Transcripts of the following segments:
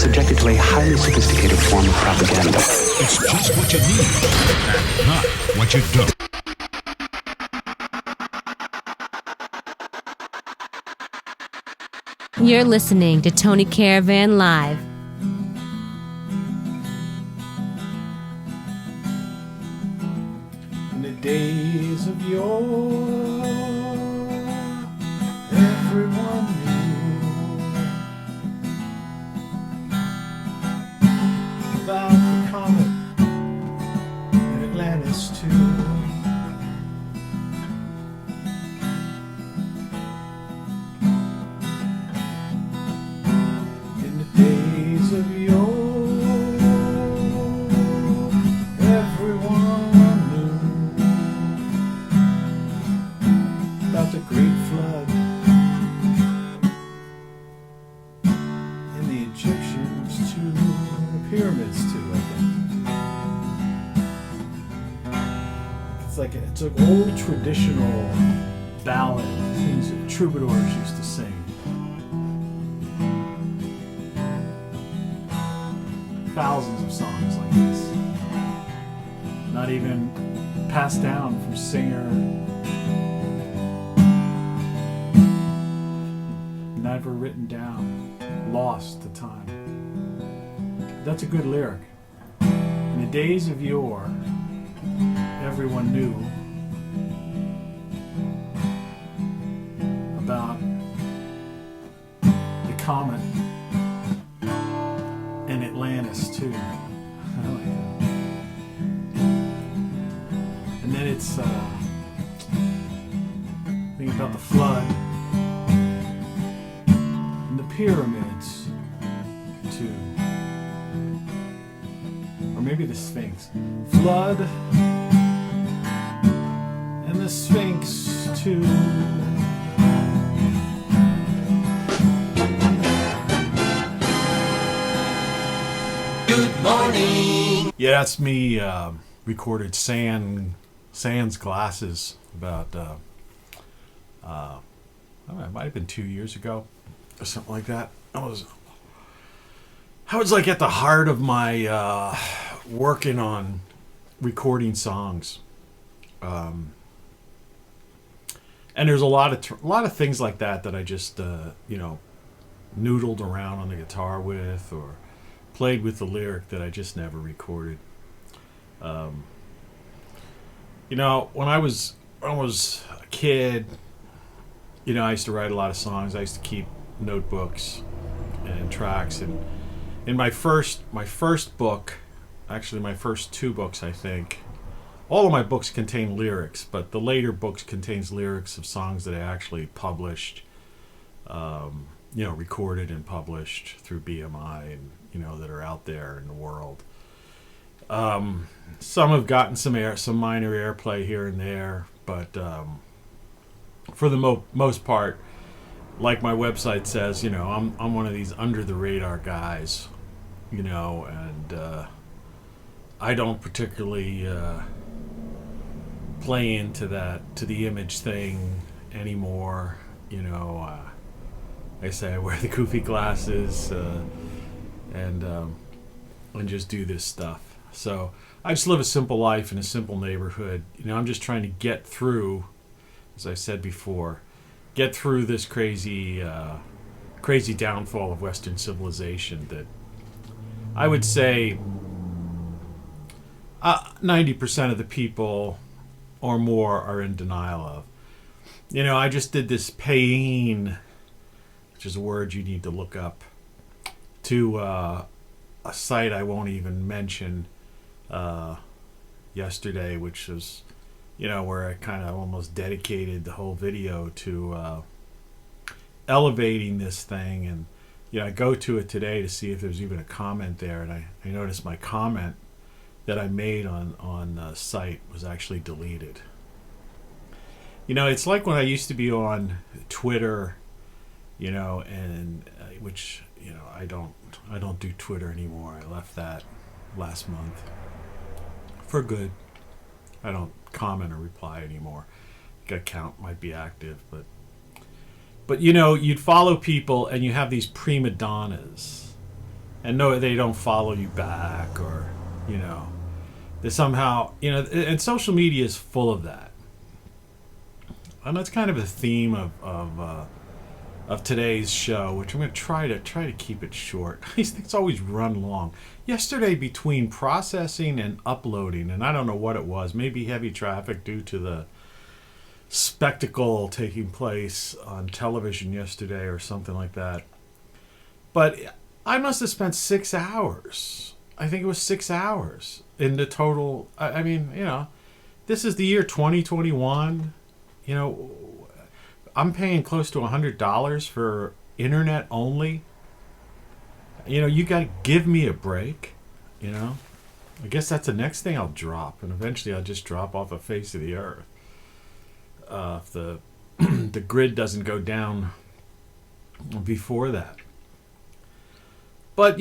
subjected to a highly sophisticated form of propaganda. It's just what you need, and not what you don't. You're listening to Tony Caravan Live. In the days of yore, everyone knew about the comet and Atlantis too. In the days of yore, everyone knew about the Great Flood and the Egyptians too, the pyramids too, I think. It's an old traditional ballad, things that troubadours used to sing. Thousands of songs like this, not even passed down from singer, never written down, lost to time. That's a good lyric. In the days of yore, everyone knew about the comet and Atlantis too. I like that. And then it's thinking about the flood and the pyramids too, or maybe the Sphinx. Flood and the Sphinx too. Good morning. Yeah, that's me recorded Sans Glasses about, it might have been 2 years ago or something like that. I was like at the heart of my working on recording songs. And there's a lot of things like that I just, noodled around on the guitar with, or played with the lyric that I just never recorded. When I was a kid, I used to write a lot of songs. I used to keep notebooks and tracks. And in my first book, actually my first two books, I think, all of my books contain lyrics, but the later books contains lyrics of songs that I actually published, recorded and published through BMI, and that are out there in the world. Some have gotten some minor airplay here and there, but for the most part, like my website says, I'm one of these under the radar guys, and I don't particularly play into the image thing anymore. I say I wear the goofy glasses and just do this stuff. So I just live a simple life in a simple neighborhood. I'm just trying to get through, as I said before, get through this crazy downfall of Western civilization that I would say 90% of the people or more are in denial of. I just did this pain, which is a word you need to look up, to a site I won't even mention yesterday, which was, where I kind of almost dedicated the whole video to elevating this thing. And, I go to it today to see if there's even a comment there, and I noticed my comment that I made on the site was actually deleted. It's like when I used to be on Twitter, and which, I don't do Twitter anymore. I left that last month for good. I don't comment or reply anymore. Account might be active, but you'd follow people and you have these prima donnas and no, they don't follow you back, or they somehow, and social media is full of that. And that's kind of a theme of today's show, which I'm going to try to keep it short. These things always run long. Yesterday, between processing and uploading, and I don't know what it was, maybe heavy traffic due to the spectacle taking place on television yesterday or something like that. But I must have spent 6 hours. I think it was 6 hours in the total. I mean, this is the year 2021. I'm paying close to $100 for internet only. You got to give me a break. I guess that's the next thing I'll drop, and eventually I'll just drop off the face of the earth. If the grid doesn't go down before that. But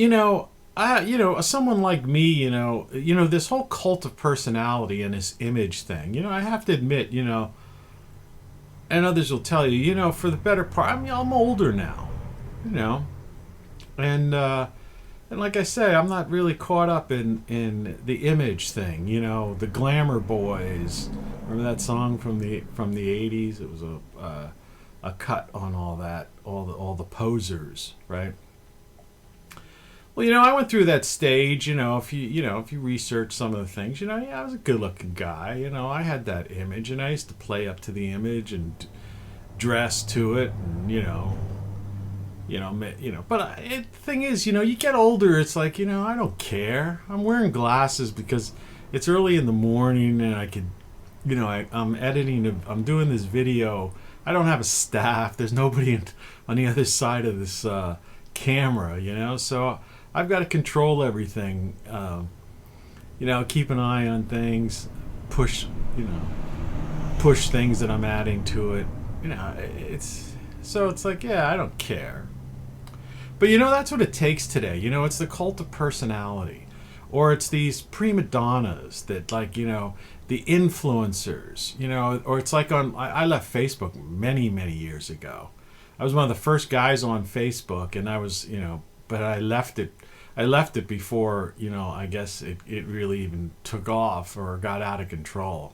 someone like me, this whole cult of personality and this image thing, I have to admit, and others will tell you, for the better part, I'm older now, and like I say, I'm not really caught up in the image thing, the glamour boys. Remember that song from the 80s? It was a cut on all that, all the posers, right? Well, I went through that stage, if you research some of the things, I was a good-looking guy, I had that image, and I used to play up to the image and dress to it, and, but the thing is, you get older, it's like, I don't care. I'm wearing glasses because it's early in the morning, and I could, I'm editing, I'm doing this video. I don't have a staff. There's nobody on the other side of this camera, so I've got to control everything, keep an eye on things, push things that I'm adding to it. It's like, yeah, I don't care. But that's what it takes today. It's the cult of personality, or it's these prima donnas that, like, the influencers, or it's like I left Facebook many, many years ago. I was one of the first guys on Facebook, and I was, but I left it before, I guess it really even took off or got out of control.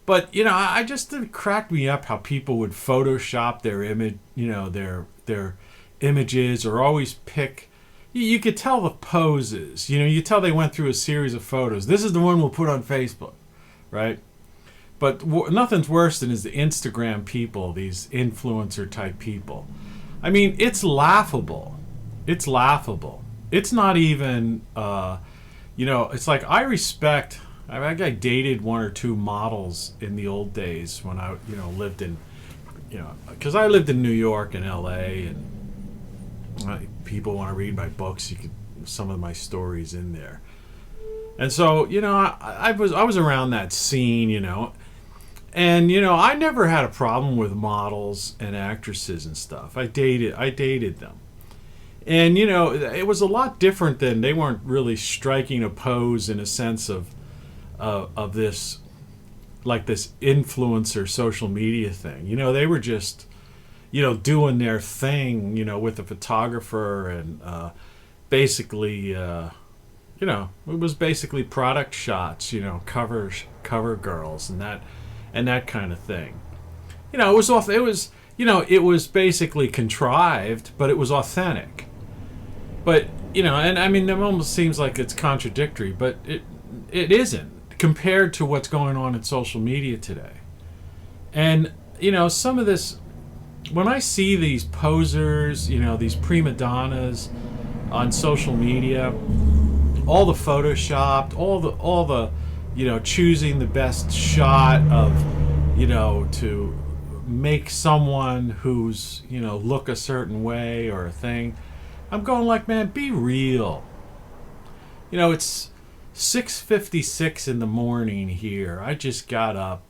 But, I just, it cracked me up how people would Photoshop their image, their images, or always pick. You could tell the poses, you tell they went through a series of photos. This is the one we'll put on Facebook, right? But nothing's worse than is the Instagram people, these influencer type people. I mean, it's laughable. It's laughable. It's not even, it's like I respect. I dated one or two models in the old days when I, lived in, because I lived in New York and L.A. and people want to read my books. You could some of my stories in there, and so I was around that scene, and I never had a problem with models and actresses and stuff. I dated them. And, it was a lot different than, they weren't really striking a pose in a sense of this, like this influencer social media thing. They were just, doing their thing, with the photographer, and basically, it was basically product shots, cover girls and that kind of thing. It was basically contrived, but it was authentic. But, and I mean, it almost seems like it's contradictory, but it isn't compared to what's going on in social media today. And, some of this, when I see these posers, these prima donnas on social media, all the photoshopped, all the choosing the best shot of, to make someone who's, look a certain way or a thing. I'm going like, man, be real. It's 6:56 in the morning here. I just got up,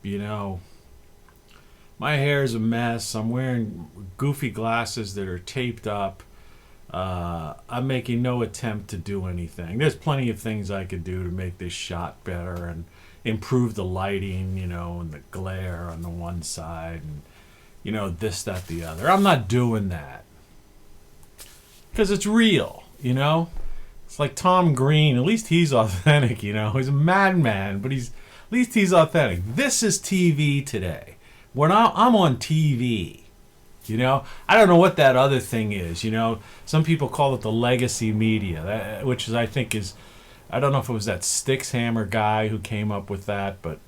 My hair's a mess. I'm wearing goofy glasses that are taped up. I'm making no attempt to do anything. There's plenty of things I could do to make this shot better and improve the lighting, and the glare on the one side, and, this, that, the other. I'm not doing that. Because it's real. you know? It's like Tom Green. At least he's authentic, you know? He's a madman, but at least he's authentic. This is TV today. When I'm on TV, you know? I don't know what that other thing is, you know? Some people call it the legacy media, which is, I think is, I don't know if it was that Styxhammer guy who came up with that, but,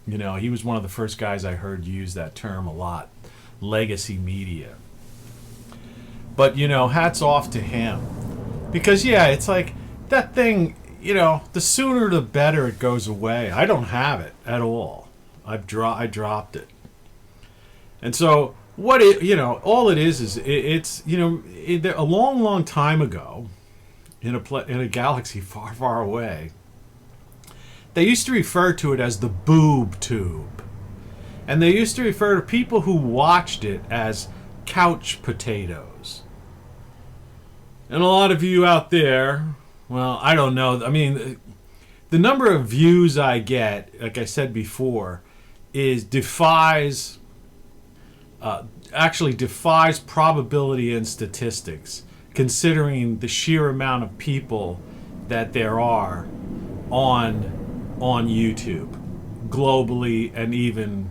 you know, he was one of the first guys I heard use that term a lot. Legacy media. But, you know, hats off to him. Because, yeah, it's like that thing, you know, the sooner the better it goes away. I don't have it at all. I dropped it. And so, you know, all it is it's, you know, a long, long time ago, in a galaxy far, far away, they used to refer to it as the boob tube. And they used to refer to people who watched it as couch potatoes. And a lot of you out there, well, I don't know. I mean, the number of views I get, like I said before, defies probability and statistics, considering the sheer amount of people that there are on YouTube, globally and even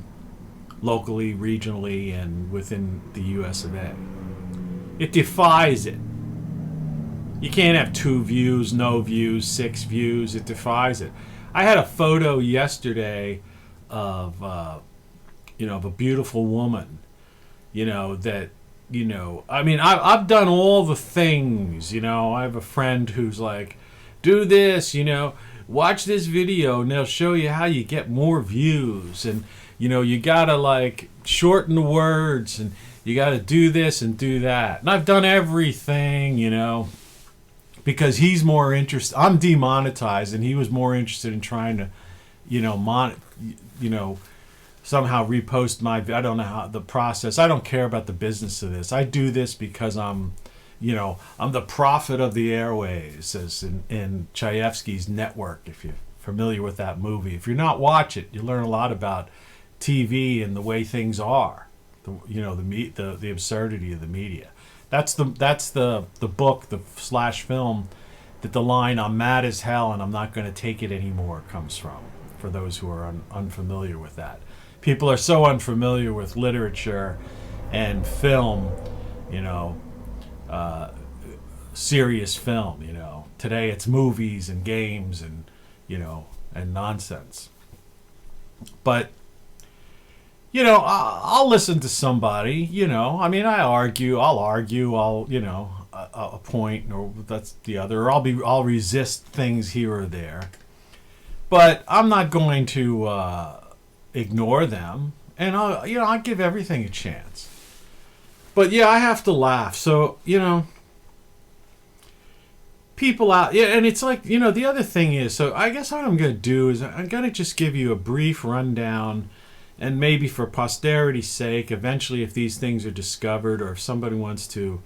locally, regionally, and within the US of A. It defies it. You can't have 2 views, no views, 6 views. It defies it. I had a photo yesterday of, you know, of a beautiful woman, you know, that, you know, I mean, I've done all the things, you know. I have a friend who's like, do this, you know, watch this video and they'll show you how you get more views. And, you know, you gotta like shorten the words and you gotta do this and do that. And I've done everything, you know, because he's more interested. I'm demonetized and he was more interested in trying to, you know, somehow repost my, I don't know how the process. I don't care about the business of this. I do this because I'm the prophet of the airways, as in Chayefsky's Network, if you're familiar with that movie. If you're not, watch it. You learn a lot about TV and the way things are, the absurdity of the media. That's the book, the / film, that the line "I'm mad as hell and I'm not going to take it anymore" comes from, for those who are unfamiliar with that. People are so unfamiliar with literature and film, you know, serious film, you know. Today it's movies and games and, you know, and nonsense. But, you know, I'll listen to somebody, you know. I mean, I'll argue, you know, a point, or that's the other. Or I'll resist things here or there. But I'm not going to ignore them, and I'll give everything a chance. But yeah, I have to laugh. So, you know, people out, yeah, and it's like, you know, the other thing is, so I guess what I'm going to do is I'm going to just give you a brief rundown, and maybe for posterity's sake, eventually if these things are discovered, or if somebody wants to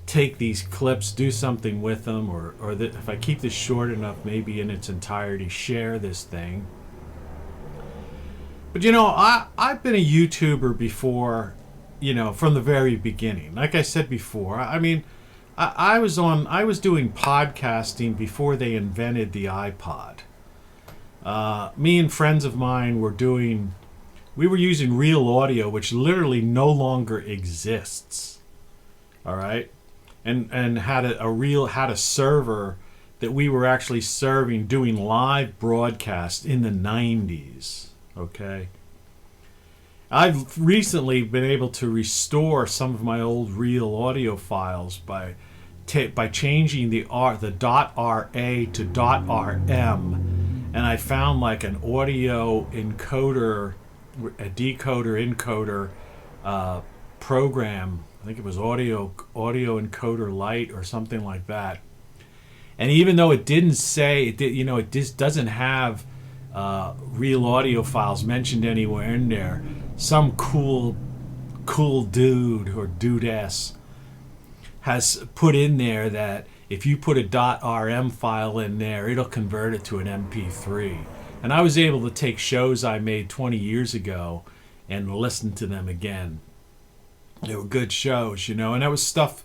take these clips, do something with them, or if I keep this short enough, maybe in its entirety, share this thing. But, you know, I've been a YouTuber before, you know, from the very beginning. Like I said before, I mean, I was doing podcasting before they invented the iPod. Me and friends of mine we were using real audio, which literally no longer exists. All right? And had a server that we were actually doing live broadcasts in the 90s. Okay? I've recently been able to restore some of my old real audio files by changing the .RA to .RM, and I found like an audio encoder, a decoder encoder program. I think it was audio encoder Lite or something like that. And even though it didn't say it just doesn't have real audio files mentioned anywhere in there, some cool dude or dudess has put in there that if you put a .rm file in there, it'll convert it to an MP3. And I was able to take shows I made 20 years ago and listen to them again. They were good shows, you know, and that was stuff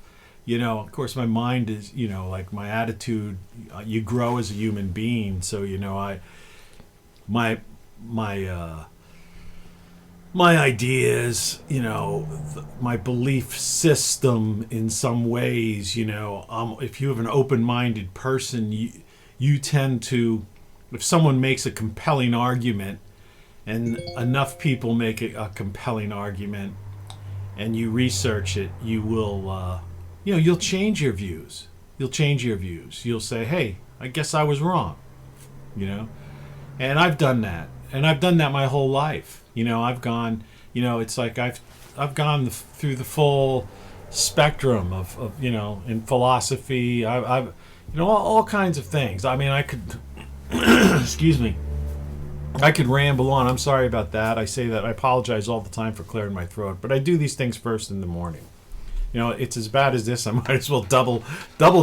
Of course, my mind is, like my attitude. You grow as a human being, so my my ideas, my belief system in some ways, if you have an open-minded person, you tend to, if someone makes a compelling argument, and enough people make a compelling argument, and you research it, you will, you'll change your views. You'll change your views. You'll say, hey, I guess I was wrong, And I've done that. And I've done that my whole life. I've gone, it's like I've gone through the full spectrum of in philosophy. I've all kinds of things. I mean, I could, excuse me, I could ramble on. I'm sorry about that. I say that. I apologize all the time for clearing my throat. But I do these things first in the morning. It's as bad as this. I might as well double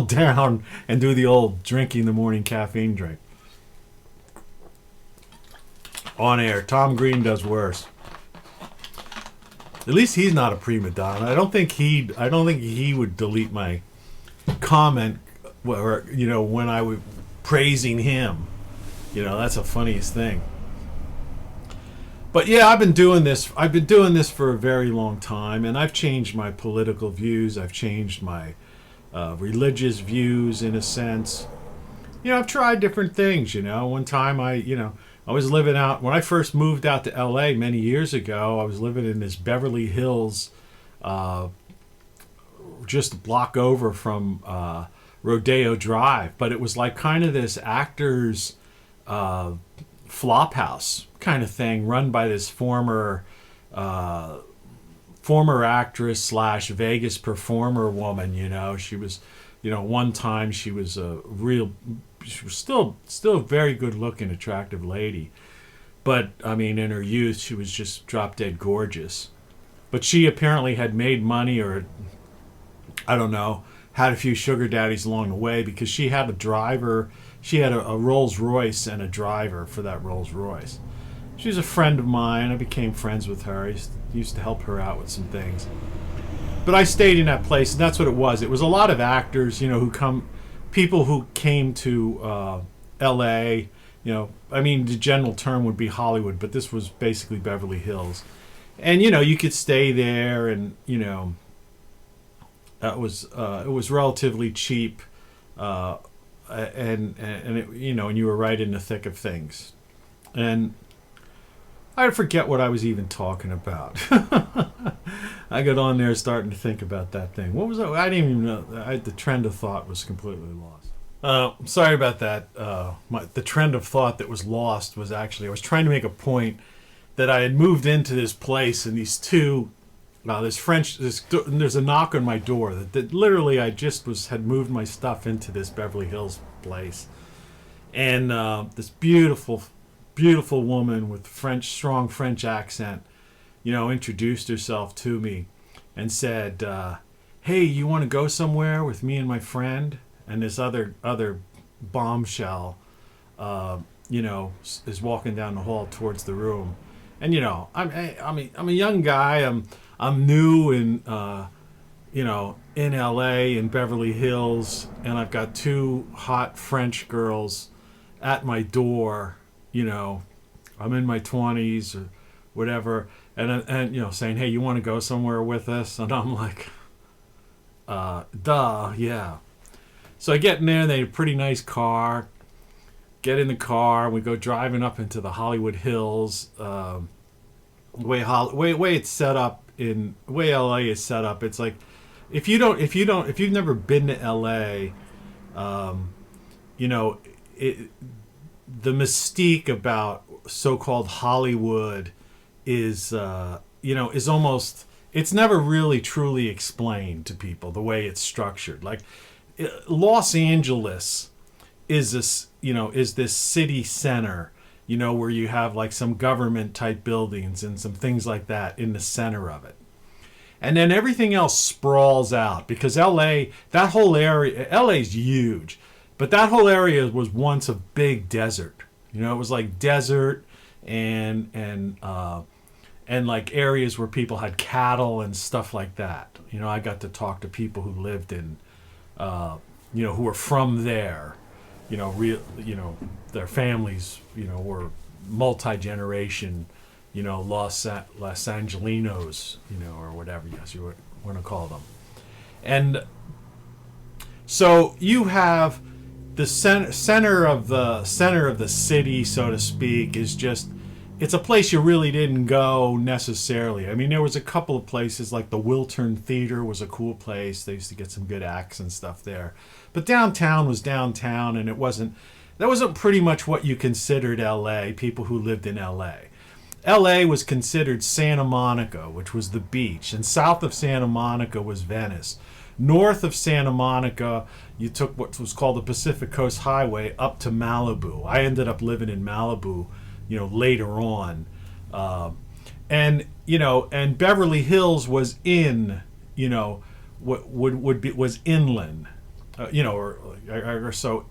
down and do the old drinking the morning caffeine drink. On air. Tom Green does worse. At least he's not a prima donna. I don't think he would delete my comment where, when I was praising him. That's the funniest thing. But yeah, I've been doing this for a very long time, and I've changed my political views. I've changed my religious views in a sense. I've tried different things. One time I was living out, when I first moved out to LA many years ago, I was living in this Beverly Hills, just a block over from Rodeo Drive. But it was like kind of this actor's flop house kind of thing, run by this former actress / Vegas performer woman. She was, one time she was she was still a very good looking, attractive lady. But, I mean, in her youth, she was just drop dead gorgeous. But she apparently had made money, or, I don't know, had a few sugar daddies along the way, because she had a driver. She had a Rolls Royce and a driver for that Rolls Royce. She was a friend of mine. I became friends with her. I used to help her out with some things. But I stayed in that place, and that's what it was. It was a lot of actors, people who came to L.A., I mean, the general term would be Hollywood, but this was basically Beverly Hills. And, you could stay there, and, it was relatively cheap, and it, and you were right in the thick of things. And I forget what I was even talking about. I got on there starting to think about that thing. What was I didn't even know. The trend of thought was completely lost. Sorry about that. The trend of thought that was lost was actually, I was trying to make a point that I had moved into this place, and these two, there's a knock on my door that literally I just had moved my stuff into this Beverly Hills place. And this beautiful woman with strong French accent, introduced herself to me and said, hey, you want to go somewhere with me and my friend? And this other bombshell, is walking down the hall towards the room. And, I'm a young guy. I'm new in LA, in Beverly Hills, and I've got two hot French girls at my door. I'm in my 20s or whatever, and saying, hey, you want to go somewhere with us? And I'm like, duh, yeah. So I get in there, and they have a pretty nice car. Get in the car, we go driving up into the Hollywood Hills. The way it's set up, the way LA is set up, it's like, if you've never been to LA, the mystique about so-called Hollywood is almost, it's never really truly explained to people the way it's structured. Like, Los Angeles is this city center, where you have like some government type buildings and some things like that in the center of it. And then everything else sprawls out, because LA, that whole area, LA's huge. But that whole area was once a big desert. It was like desert and and like areas where people had cattle and stuff like that. You know, I got to talk to people who lived in, you know, who were from there. You know, their families, you know, were multi-generation, you know, Los Angelinos, you know, or whatever you want to call them. And so you have the center of the city, so to speak, is just, it's a place you really didn't go necessarily. I mean, there was a couple of places, like the Wiltern Theater was a cool place. They used to get some good acts and stuff there. But downtown was downtown, and that wasn't pretty much what you considered LA, people who lived in LA. LA was considered Santa Monica, which was the beach, and south of Santa Monica was Venice. North of Santa Monica, you took what was called the Pacific Coast Highway up to Malibu. I ended up living in Malibu, you know, later on. And, you know, and Beverly Hills was in, you know, was inland, you know, or so,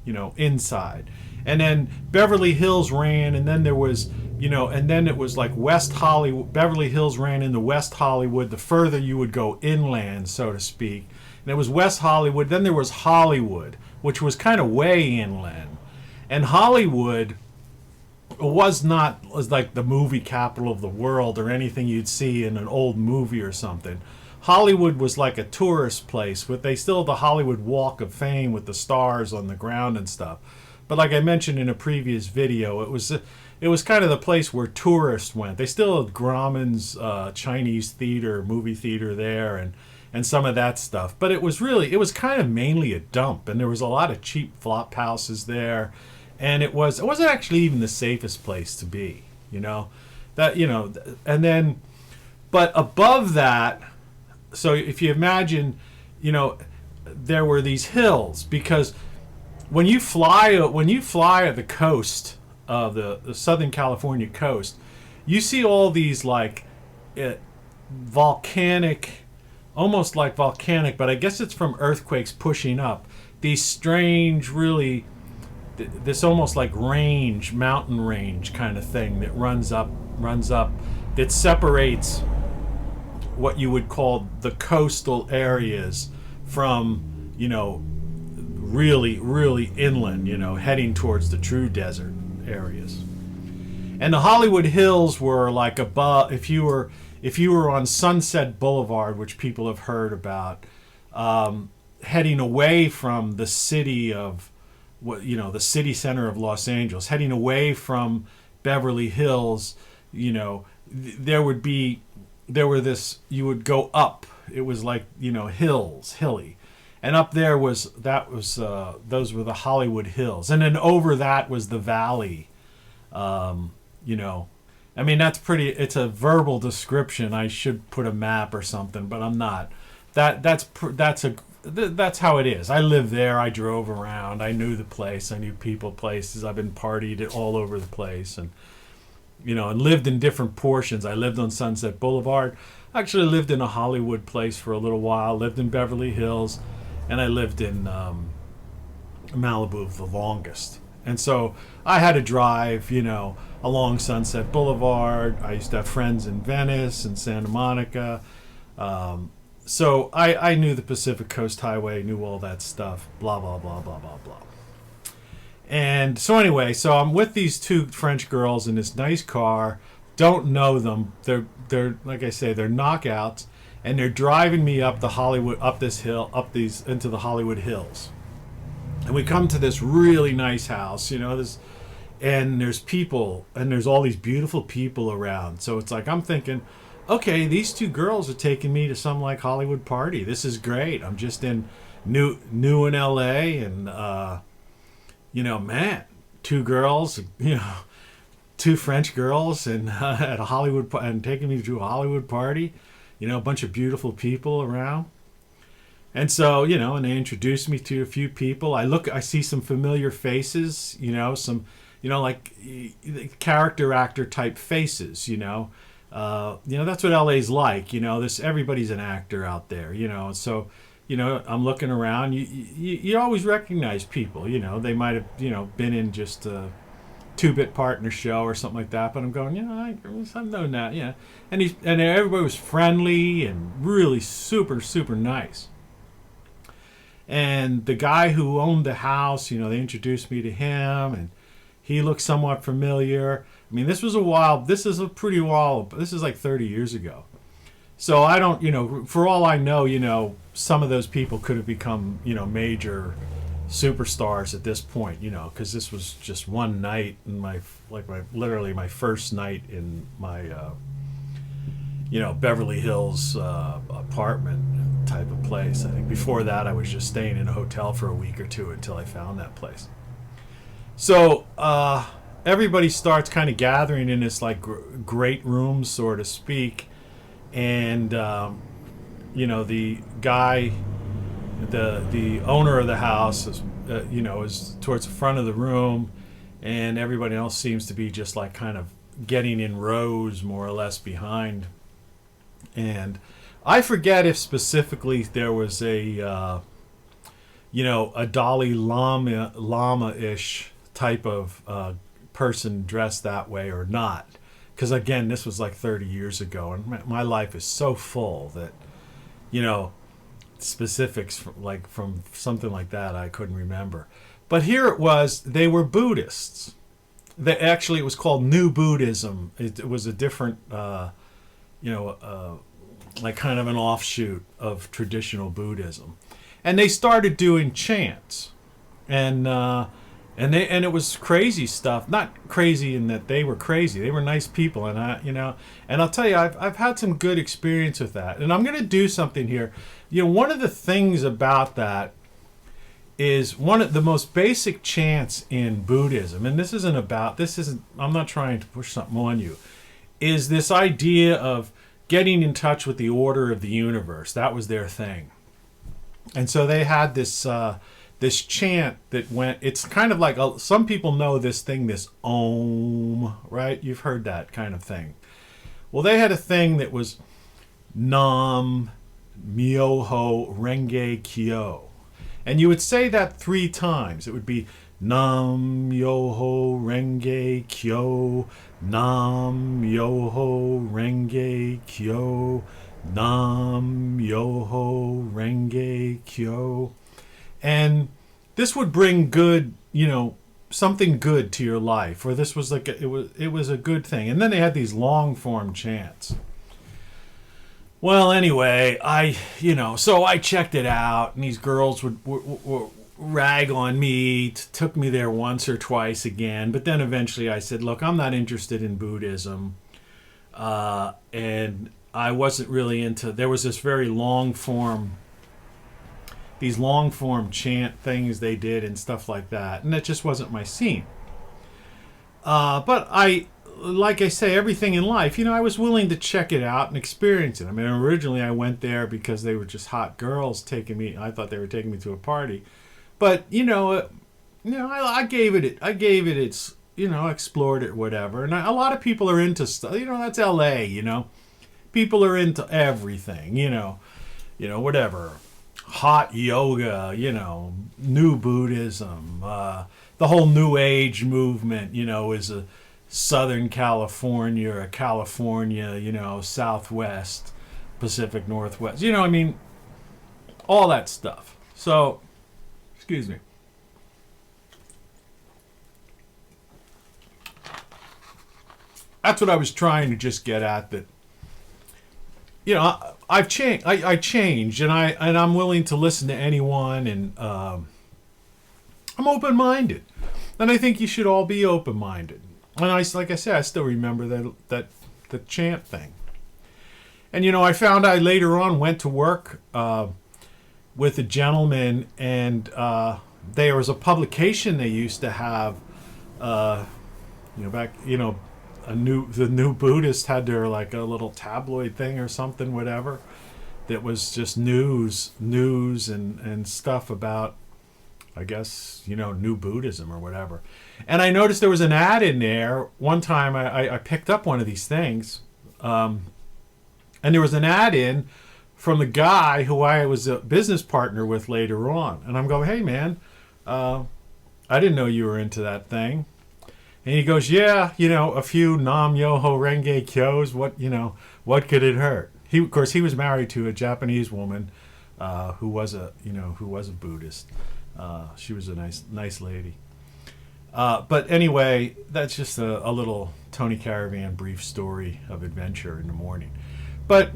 you know, inside. And then Beverly Hills ran, and then there was, you know, and then it was like West Hollywood. Beverly Hills ran into West Hollywood. The further you would go inland, so to speak. And it was West Hollywood. Then there was Hollywood, which was kind of way inland. And Hollywood was like the movie capital of the world or anything you'd see in an old movie or something. Hollywood was like a tourist place, but they still had the Hollywood Walk of Fame with the stars on the ground and stuff. But like I mentioned in a previous video, it was kind of the place where tourists went. They still had Grauman's Chinese theater, movie theater there, and some of that stuff. But it was kind of mainly a dump, and there was a lot of cheap flop houses there, and it wasn't actually even the safest place to be, you know. That, you know, and then, but above that, so if you imagine, you know, there were these hills, because when you fly at the coast of the Southern California coast, you see all these like volcanic, almost like volcanic, but I guess it's from earthquakes pushing up. These strange, really, this almost like mountain range kind of thing that runs up, that separates what you would call the coastal areas from, you know, really, really inland, you know, heading towards the true desert areas. And the Hollywood Hills were like above, if you were on Sunset Boulevard, which people have heard about, heading away from the city of, you know, the city center of Los Angeles, heading away from Beverly Hills, you know, you would go up. It was like, you know, hilly. And up there those were the Hollywood Hills. And then over that was the valley. You know, I mean, it's a verbal description. I should put a map or something, but I'm not. That's how it is. I lived there. I drove around. I knew the place. I knew people, places. I've been partied all over the place, and, you know, and lived in different portions. I lived on Sunset Boulevard. I actually lived in a Hollywood place for a little while. Lived in Beverly Hills, and I lived in Malibu the longest. And so I had to drive, you know, along Sunset Boulevard. I used to have friends in Venice and Santa Monica. So I knew the Pacific Coast Highway, knew all that stuff, blah, blah, blah, blah, blah, blah. And so anyway, so I'm with these two French girls in this nice car, don't know them. They're like I say, they're knockouts, and they're driving me up into the Hollywood Hills. And we come to this really nice house, you know, and there's people, and there's all these beautiful people around. So it's like, I'm thinking, okay, these two girls are taking me to some like Hollywood party. This is great. I'm just new in LA, and you know, man, two girls, you know, two French girls, and at a Hollywood, and taking me to a Hollywood party, you know, a bunch of beautiful people around. And so, you know, and they introduced me to a few people. I see some familiar faces, you know, some, you know, like character actor type faces, you know. That's what LA's like, you know, everybody's an actor out there, you know. So, you know, I'm looking around, you always recognize people, you know. They might have, you know, been in just two-bit partner show or something like that. But I'm going, I've known that, yeah. And everybody was friendly and really super, super nice. And the guy who owned the house, they introduced me to him, and he looked somewhat familiar. I mean, this is like 30 years ago. So I don't, for all I know, some of those people could have become, major superstars at this point, because this was just one night in literally my first night in my, Beverly Hills apartment type of place. I think before that I was just staying in a hotel for a week or two until I found that place. So everybody starts kind of gathering in this like great room, so to speak. And the guy, the owner of the house is is towards the front of the room, and everybody else seems to be just like kind of getting in rows more or less behind. And I forget if specifically there was a Dalai Lama-ish type of person dressed that way or not. Because again, this was like 30 years ago, and my life is so full that, specifics from something like that I couldn't remember. But here it was, they were Buddhists. It was called New Buddhism. It was a different, like kind of an offshoot of traditional Buddhism. And they started doing chants. And it was crazy stuff. Not crazy in that they were crazy. They were nice people, and and I'll tell you, I've had some good experience with that. And I'm going to do something here. One of the things about that is one of the most basic chants in Buddhism, and I'm not trying to push something on you, is this idea of getting in touch with the order of the universe. That was their thing. And so they had this chant that went, it's kind of like, some people know this thing, this Om, right? You've heard that kind of thing. Well, they had a thing that was Nam Myoho Renge Kyo. And you would say that 3 times. It would be Nam Myoho Renge Kyo, Nam Myoho Renge Kyo, Nam Myoho Renge Kyo. And this would bring good, something good to your life, or this was like it was a good thing. And then they had these long form chants. Well, anyway, so I checked it out, and these girls would rag on me, took me there once or twice again, but then eventually I said, look, I'm not interested in Buddhism, and I wasn't really into. There was this very these long form chant things they did and stuff like that, and that just wasn't my scene. But like I say, everything in life, I was willing to check it out and experience it. I mean, originally I went there because they were just hot girls taking me. I thought they were taking me to a party, but I gave it its, explored it, whatever. And a lot of people are into stuff. That's LA. People are into everything. Whatever. Hot yoga, new Buddhism, the whole New Age movement, is a Southern California, or California, Southwest, Pacific Northwest, all that stuff. So, excuse me. That's what I was trying to just get at, that, I've changed. I changed, and I'm willing to listen to anyone, and I'm open-minded, and I think you should all be open-minded. And like I said, I still remember that the chant thing. And I found I later on went to work with a gentleman, and there was a publication they used to have, back, the New Buddhist had their like a little tabloid thing or something, whatever, that was just news and stuff about, I guess, New Buddhism or whatever. And I noticed there was an ad in there. One time I picked up one of these things, and there was an ad in from the guy who I was a business partner with later on. And I'm going, hey man, I didn't know you were into that thing. And he goes, yeah, a few nam yoho renge kyos. What could it hurt? Of course, he was married to a Japanese woman who was a Buddhist. She was a nice lady. But anyway, that's just a little Tony Caravan brief story of adventure in the morning. But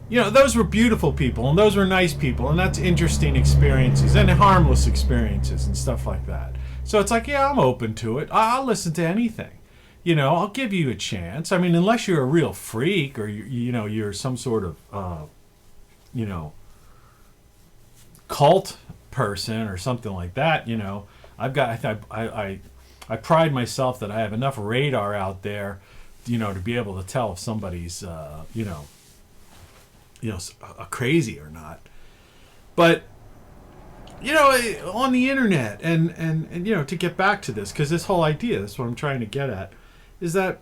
those were beautiful people, and those were nice people, and that's interesting experiences and harmless experiences and stuff like that. So it's like, yeah, I'm open to it. I'll listen to anything. I'll give you a chance. I mean, unless you're a real freak or you're some sort of cult person or something like that. I pride myself that I have enough radar out there, to be able to tell if somebody's a crazy or not. But on the internet and to get back to this, because this whole idea, that's what I'm trying to get at, is that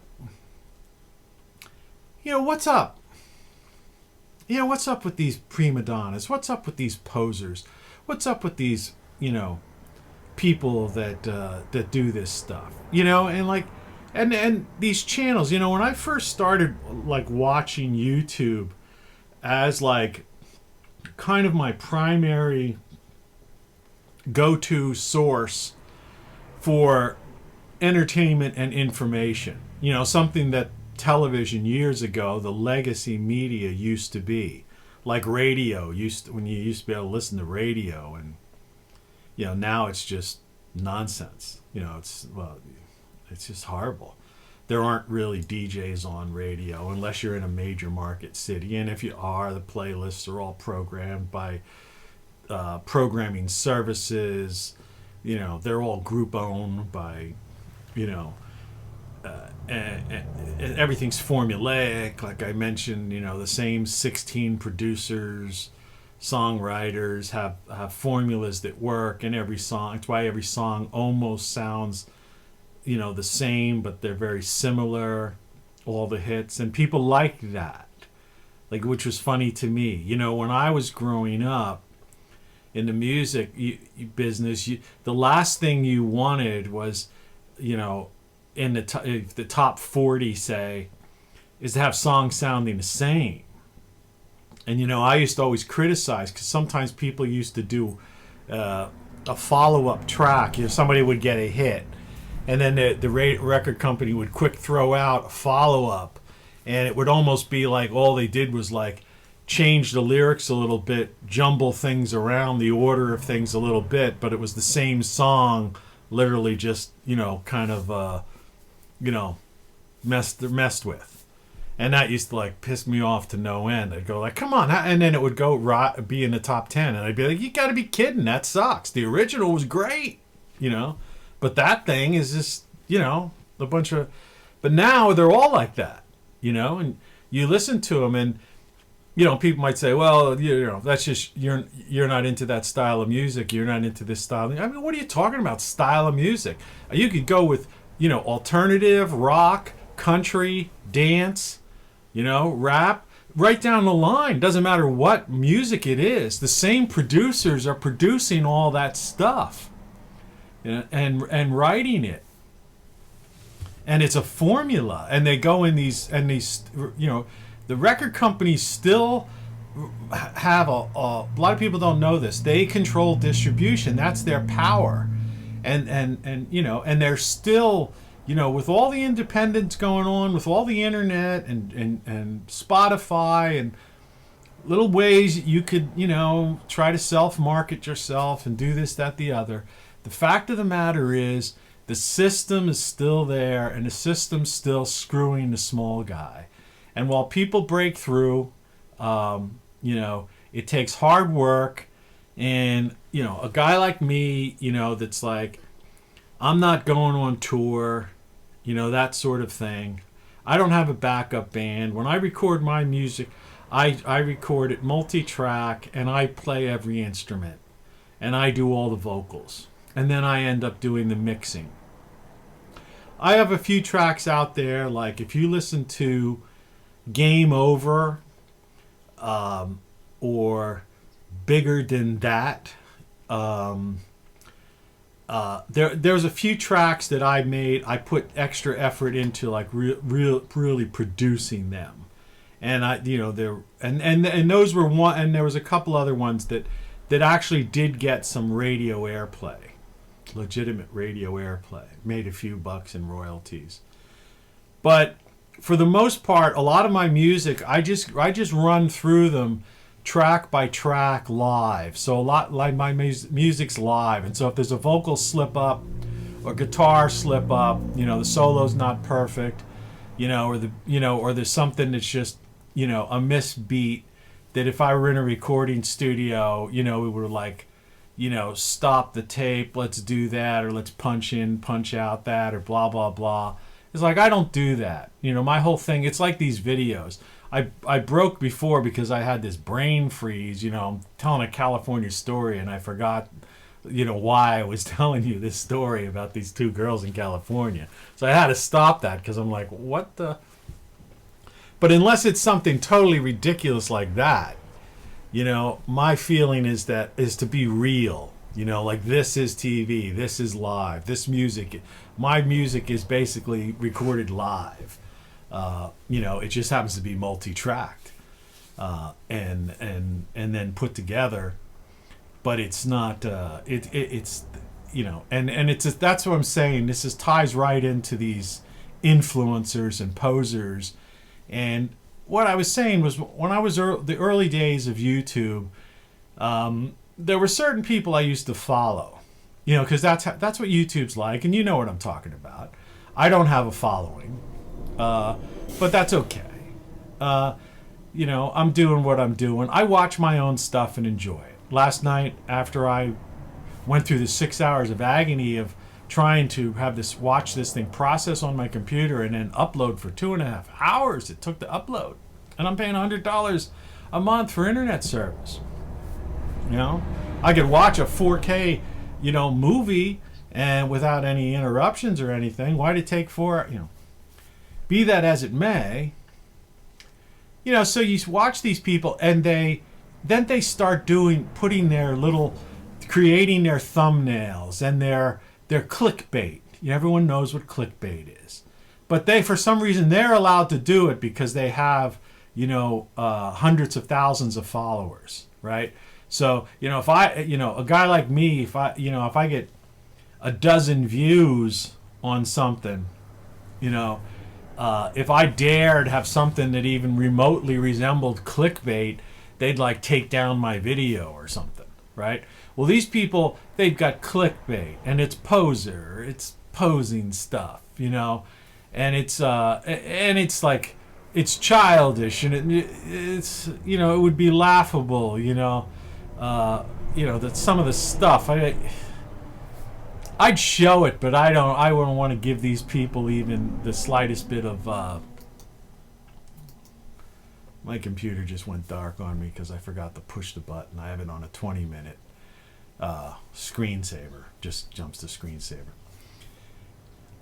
what's up? What's up with these prima donnas? What's up with these posers? What's up with these people that do this stuff? And these channels. When I first started watching YouTube as kind of my primary go-to source for entertainment and information, something that television years ago, the legacy media used to be, like radio when you used to be able to listen to radio, and now it's just nonsense. It's just horrible. There aren't really DJs on radio unless you're in a major market city, and if you are, the playlists are all programmed by programming services. They're all group owned by and everything's formulaic, like I mentioned. The same 16 producers, songwriters have formulas that work in every song. That's why every song almost sounds the same, but they're very similar, all the hits, and people like that, which was funny to me. When I was growing up in the music business, the last thing you wanted was in the top 40, say, is to have songs sounding the same. And I used to always criticize, because sometimes people used to do a follow-up track. Somebody would get a hit, and then the record company would quick throw out a follow-up, and it would almost be like all they did was change the lyrics a little bit, jumble things around, the order of things a little bit, but it was the same song, literally just kind of messed with. And that used to piss me off to no end. I'd go come on, and then it would go be in the top 10, and I'd be like, you got to be kidding, that sucks. The original was great, but that thing is just a bunch of. But now they're all like that, and you listen to them, and people might say, well, that's just you're not into that style of music. You're not into this style. I mean, what are you talking about? Style of music? You could go with alternative, rock, country, dance, rap, right down the line. Doesn't matter what music it is. The same producers are producing all that stuff, and writing it. And it's a formula, and they go in these the record companies still have a lot of people don't know this. They control distribution. That's their power. And they're still, with all the independence going on, with all the internet and Spotify and little ways you could, try to self-market yourself and do this, that, the other. The fact of the matter is the system is still there, and the system's still screwing the small guy. And while people break through, it takes hard work. And, a guy like me, that's I'm not going on tour, that sort of thing. I don't have a backup band. When I record my music, I record it multi-track, and I play every instrument. And I do all the vocals. And then I end up doing the mixing. I have a few tracks out there, if you listen to Game Over, or Bigger Than That, there's a few tracks that I made. I put extra effort into like really producing them, and and those were one. And there was a couple other ones that actually did get some radio airplay, legitimate radio airplay. Made a few bucks in royalties, but for the most part, a lot of my music, I just run through them track by track live. So a lot like my music's live, and so if there's a vocal slip up or guitar slip up, the solo's not perfect, or there's something that's just a misbeat, that if I were in a recording studio, we were like, stop the tape, let's do that, or let's punch in, punch out that, or blah blah blah. It's like, I don't do that. My whole thing, it's like these videos. I broke before because I had this brain freeze. I'm telling a California story and I forgot, why I was telling you this story about these two girls in California. So I had to stop that because I'm like, what the? But unless it's something totally ridiculous like that, my feeling is to be real. Like, this is TV, this is live, my music is basically recorded live. It just happens to be multi-tracked, and then put together, but it's not. It's that's what I'm saying. This ties right into these influencers and posers, and what I was saying was when I was the early days of YouTube, there were certain people I used to follow, because that's what YouTube's like, and you know what I'm talking about. I don't have a following. But that's okay. I'm doing what I'm doing. I watch my own stuff and enjoy it. Last night, after I went through the 6 hours of agony of trying to watch this thing process on my computer and then upload for 2.5 hours, it took to upload. And I'm paying $100 a month for internet service. I could watch a 4K, movie and without any interruptions or anything. Why'd it take 4, Be that as it may, so you watch these people and they start creating their thumbnails and their clickbait. Everyone knows what clickbait is. But for some reason, they're allowed to do it because they have, hundreds of thousands of followers, right? So, if a guy like me, if I get a dozen views on something, if I dared have something that even remotely resembled clickbait, they'd like take down my video or something, right? Well, these people, they've got clickbait, and it's poser, it's posing stuff, and it's like, it's childish, and it's it would be laughable, that some of the stuff I'd show it, but I wouldn't want to give these people even the slightest bit of. My computer just went dark on me because I forgot to push the button. I have it on a 20-minute screensaver. Just jumps to screensaver.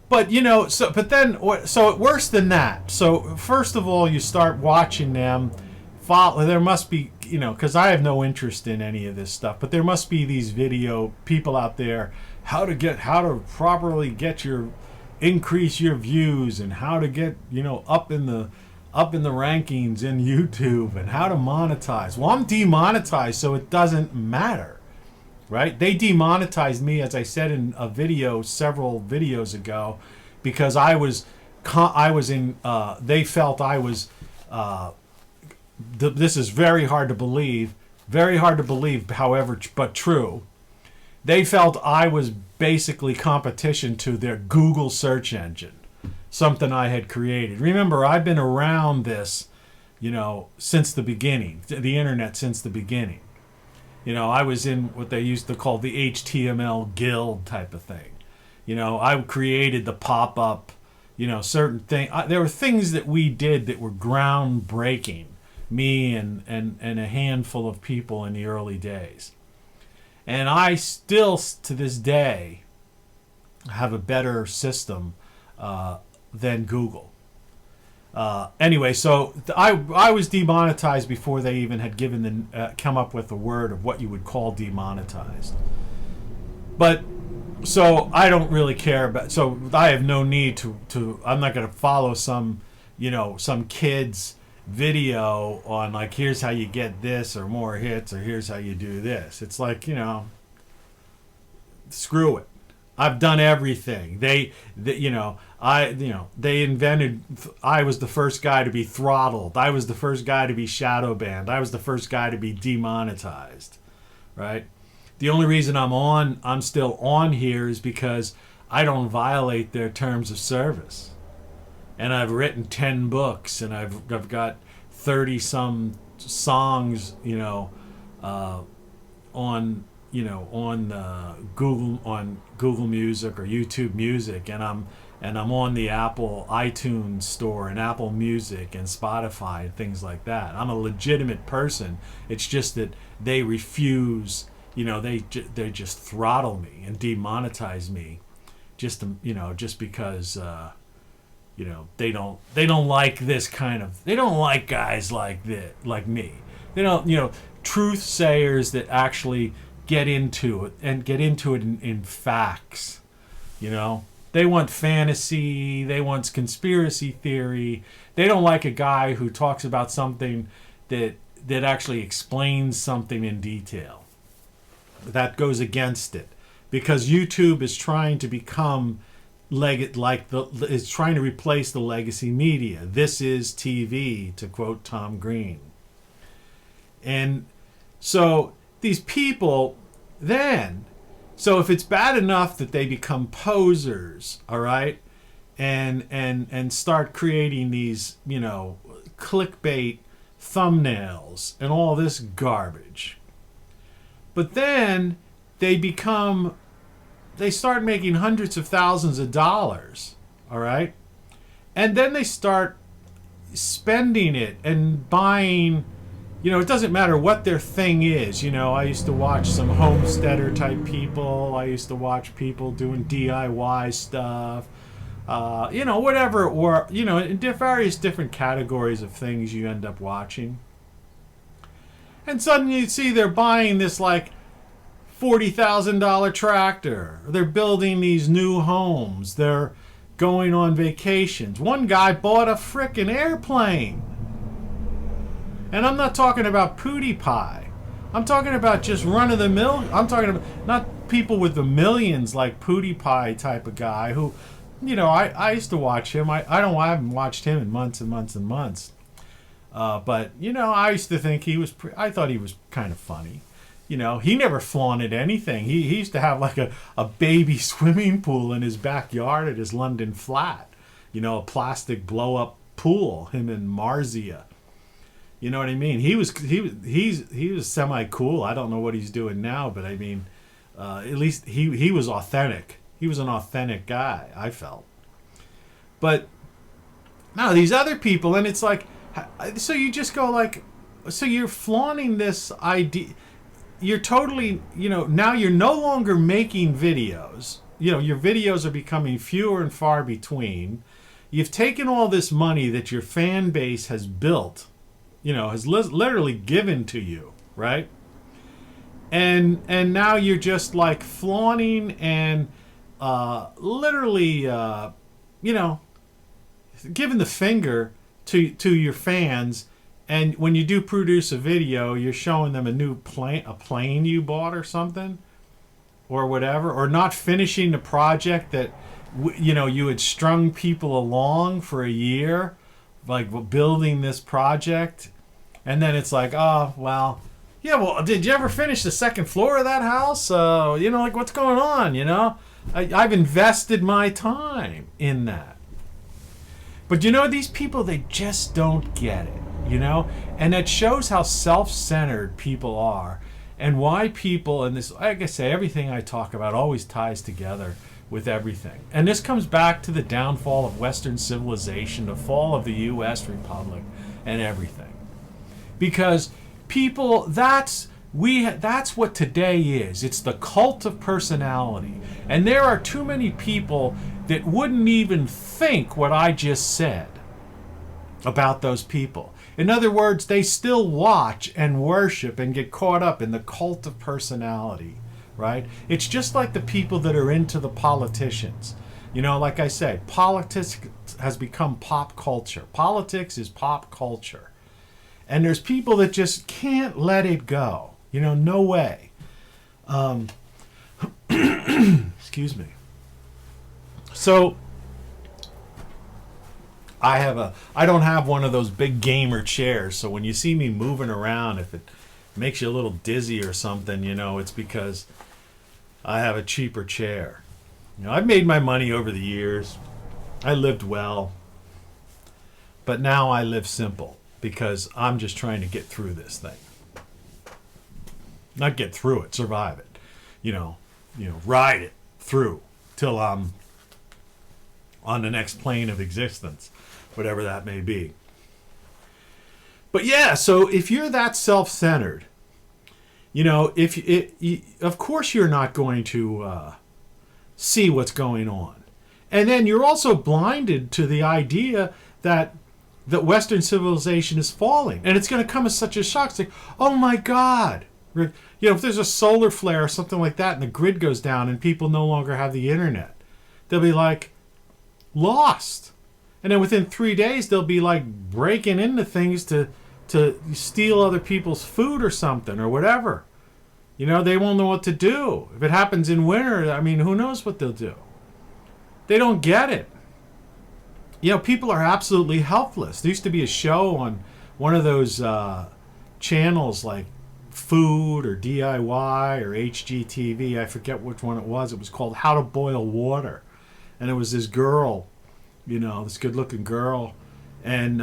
But so worse than that. So first of all, you start watching them. There must be, because I have no interest in any of this stuff, but there must be these video people out there. How to properly increase your views, and how to get up in the rankings in YouTube, and how to monetize. Well, I'm demonetized, so it doesn't matter, right? They demonetized me, as I said in a video several videos ago, because they felt I was. This is very hard to believe, however, but true. They felt I was basically competition to their Google search engine, something I had created. Remember, I've been around this, since the beginning, the internet since the beginning. I was in what they used to call the HTML guild type of thing. I created the pop-up, certain things. There were things that we did that were groundbreaking, me and a handful of people in the early days. And I still, to this day, have a better system than Google. Anyway, so I was demonetized before they even had come up with the word of what you would call demonetized. But So I don't really care about. So I have no need to. I'm not going to follow some, some kid's video on like here's how you get this or more hits or here's how you do this. It's like screw it. I've done everything. They invented. I was the first guy to be throttled. I was the first guy to be shadow banned. I was the first guy to be demonetized. Right. The only reason I'm still on here is because I don't violate their terms of service. And I've written 10 books and I've got 30 some songs, on Google Music or YouTube Music, and I'm on the Apple iTunes store and Apple Music and Spotify and things like that. I'm a legitimate person. It's just that they refuse. They just throttle me and demonetize me, just because they don't like this kind of, they don't like guys like me. They don't, truth sayers that actually get into it in facts. They want fantasy, they want conspiracy theory. They don't like a guy who talks about something that actually explains something in detail. That goes against it, because YouTube is trying to become is trying to replace the legacy media. This is TV, to quote Tom Green. And so these people so if it's bad enough that they become posers, all right, and start creating these, clickbait thumbnails and all this garbage. But then they start making hundreds of thousands of dollars, all right? And then they start spending it and buying, it doesn't matter what their thing is. I used to watch some homesteader type people. I used to watch people doing DIY stuff, whatever, or, in various different categories of things you end up watching. And suddenly you see they're buying this like $40,000 tractor. They're building these new homes. They're going on vacations. One guy bought a frickin' airplane. And I'm not talking about Pootie Pie. I'm talking about just run-of-the-mill. I'm talking about not people with the millions like Pootie Pie type of guy who, I used to watch him. I haven't watched him in months and months and months. But I used to think I thought he was kind of funny. He never flaunted anything. He used to have like a baby swimming pool in his backyard at his London flat. A plastic blow-up pool, him and Marzia. You know what I mean? He was semi-cool. I don't know what he's doing now, but I mean, at least he was authentic. He was an authentic guy, I felt. But now these other people, and it's like, so you just go like, so you're flaunting this idea. You're totally, now you're no longer making videos. Your videos are becoming fewer and far between. You've taken all this money that your fan base has built, has literally given to you, right? And now you're just like flaunting and literally, giving the finger to your fans. And when you do produce a video, you're showing them a plane you bought or something, or whatever, or not finishing the project that you had strung people along for a year, like building this project, and then it's like, oh well, yeah, well, did you ever finish the second floor of that house? Like what's going on? I've invested my time in that, but these people, they just don't get it. And it shows how self-centered people are, and why people, and this, like I say, everything I talk about always ties together with everything. And this comes back to the downfall of Western civilization, the fall of the U.S. Republic, and everything. Because people, that's what today is. It's the cult of personality. And there are too many people that wouldn't even think what I just said about those people. In other words, they still watch and worship and get caught up in the cult of personality, right? It's just like the people that are into the politicians. You know, like I say, politics has become pop culture. Politics is pop culture. And there's people that just can't let it go. You know, no way. Excuse me. So I don't have one of those big gamer chairs, so when you see me moving around, if it makes you a little dizzy or something, you know, it's because I have a cheaper chair. You know, I've made my money over the years. I lived well. But now I live simple because I'm just trying to get through this thing. Not get through it, survive it. You know, ride it through till I'm on the next plane of existence, whatever that may be. But yeah, so if you're that self-centered, you know, of course you're not going to see what's going on. And then you're also blinded to the idea that Western civilization is falling. And it's going to come as such a shock. It's like, oh my God. You know, if there's a solar flare or something like that and the grid goes down and people no longer have the internet, they'll be like lost. And then within 3 days, they'll be like breaking into things to steal other people's food or something or whatever. You know, they won't know what to do. If it happens in winter, I mean, who knows what they'll do? They don't get it. You know, people are absolutely helpless. There used to be a show on one of those channels like Food or DIY or HGTV. I forget which one it was. It was called How to Boil Water. And it was this girl, you know, this good-looking girl, and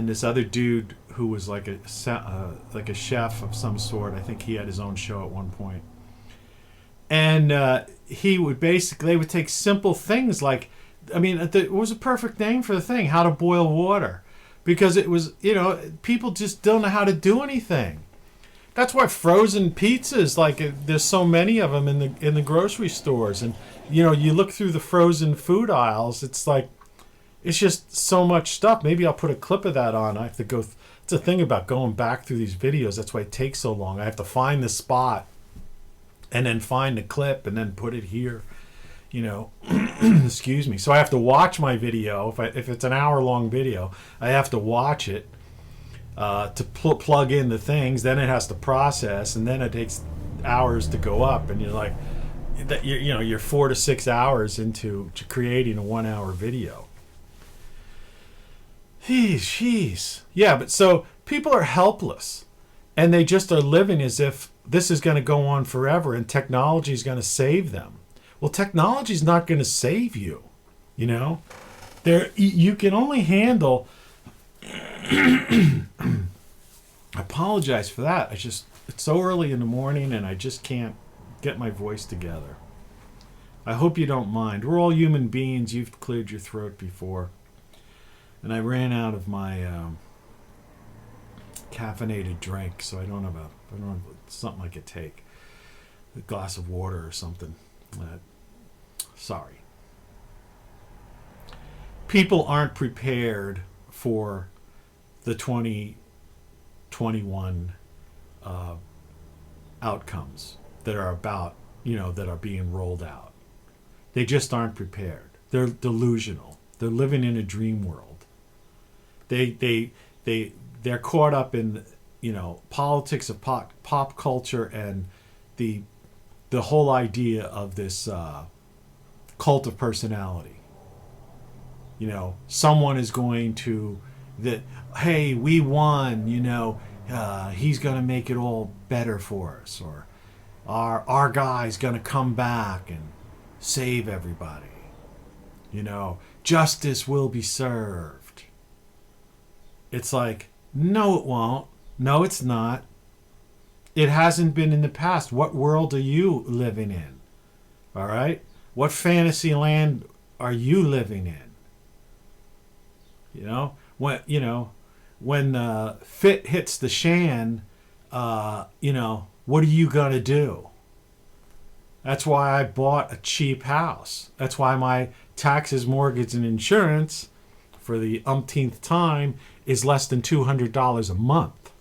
this other dude who was like a chef of some sort. I think he had his own show at one point. And they would take simple things like, I mean, it was a perfect name for the thing, How to Boil Water, because it was, you know, people just don't know how to do anything. That's why frozen pizzas, like there's so many of them in the grocery stores, and you know, you look through the frozen food aisles, it's like, it's just so much stuff. Maybe I'll put a clip of that on. I have to go. It's a thing about going back through these videos. That's why it takes so long. I have to find the spot, and then find the clip, and then put it here. You know, excuse me. So I have to watch my video. If it's an hour-long video, I have to watch it to plug in the things. Then it has to process, and then it takes hours to go up. And you're like, you're 4 to 6 hours into creating a 1 hour video. Jeez. Yeah, but so people are helpless, and they just are living as if this is going to go on forever, and technology is going to save them. Well, technology is not going to save you. You know, you can only handle. I apologize for that. It's so early in the morning, and I just can't get my voice together. I hope you don't mind. We're all human beings. You've cleared your throat before, and I ran out of my caffeinated drink, so I don't have something I could take, a glass of water or something. Sorry. People aren't prepared for the 2021 outcomes that are about, that are being rolled out. They just aren't prepared. They're delusional. They're living in a dream world. They're caught up in, politics of pop culture and the whole idea of this cult of personality. Someone is going to hey, we won, he's going to make it all better for us, or our guy's going to come back and save everybody. Justice will be served. It's like, no, it won't. No, it's not. It hasn't been in the past. What world are you living in? All right? What fantasy land are you living in? When fit hits the shan, what are you going to do? That's why I bought a cheap house. That's why my taxes, mortgage, and insurance for the umpteenth time is less than $200 a month.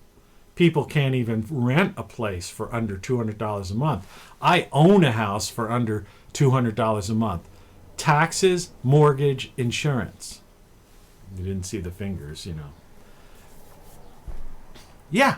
People can't even rent a place for under $200 a month. I own a house for under $200 a month. Taxes, mortgage, insurance. You didn't see the fingers, Yeah.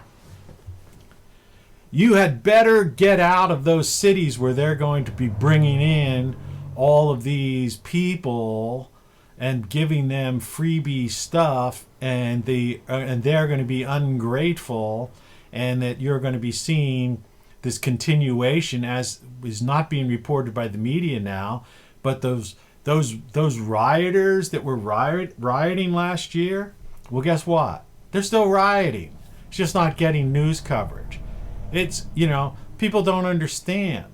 You had better get out of those cities where they're going to be bringing in all of these people and giving them freebie stuff, and they're going to be ungrateful, and that you're going to be seeing this continuation, as is not being reported by the media now. But those rioters that were rioting last year, well, guess what? They're still rioting. It's just not getting news coverage. It's, people don't understand.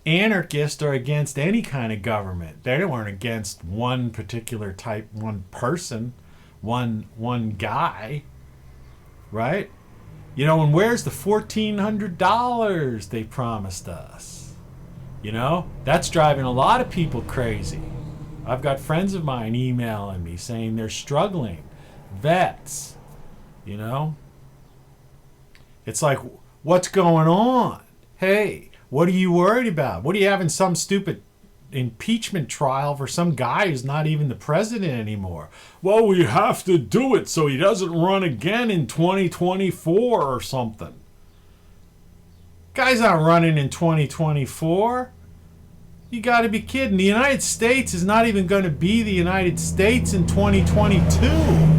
Anarchists are against any kind of government. They weren't against one particular type, one person, one guy, right? And where's the $1,400 they promised us? That's driving a lot of people crazy. I've got friends of mine emailing me saying they're struggling. Vets, It's like, what's going on? Hey, what are you worried about? What are you having some stupid impeachment trial for some guy who's not even the president anymore? Well, we have to do it so he doesn't run again in 2024 or something. Guy's not running in 2024. You got to be kidding. The United States is not even going to be the United States in 2022.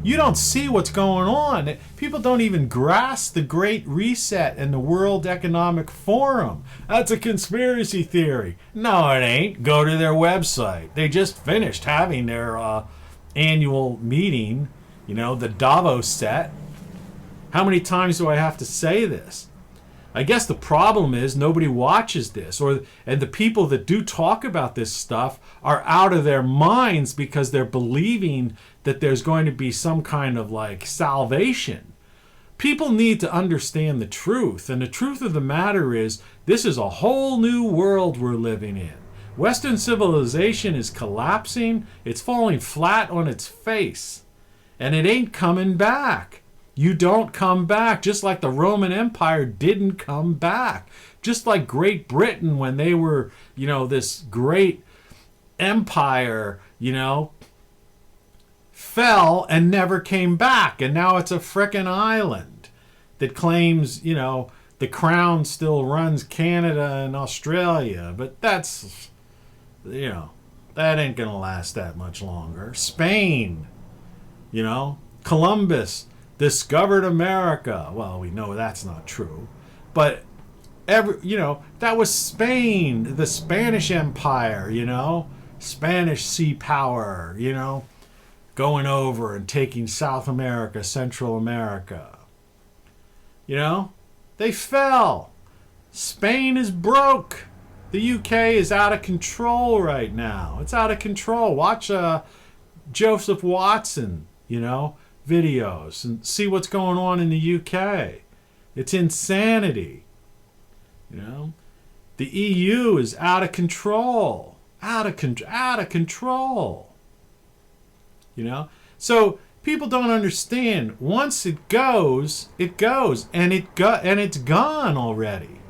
You don't see what's going on. People don't even grasp the Great Reset and the World Economic Forum. That's a conspiracy theory. No, it ain't. Go to their website. They just finished having their annual meeting, the Davos set. How many times do I have to say this? I guess the problem is nobody watches this, and the people that do talk about this stuff are out of their minds because they're believing that there's going to be some kind of salvation. People need to understand the truth, and the truth of the matter is this is a whole new world we're living in. Western civilization is collapsing. It's falling flat on its face, and it ain't coming back. You don't come back, just like the Roman Empire didn't come back. Just like Great Britain, when they were, this great empire, fell and never came back. And now it's a frickin' island that claims, the crown still runs Canada and Australia. But that's, that ain't going to last that much longer. Spain, Columbus discovered America. Well, we know that's not true, but that was Spain, the Spanish Empire, Spanish sea power, going over and taking South America, Central America. They fell. Spain is broke. The UK is out of control right now. It's out of control. Watch Joseph Watson, videos and see what's going on in the UK. It's insanity. The EU is out of control. Out of control. So people don't understand. Once it goes, and it's gone already.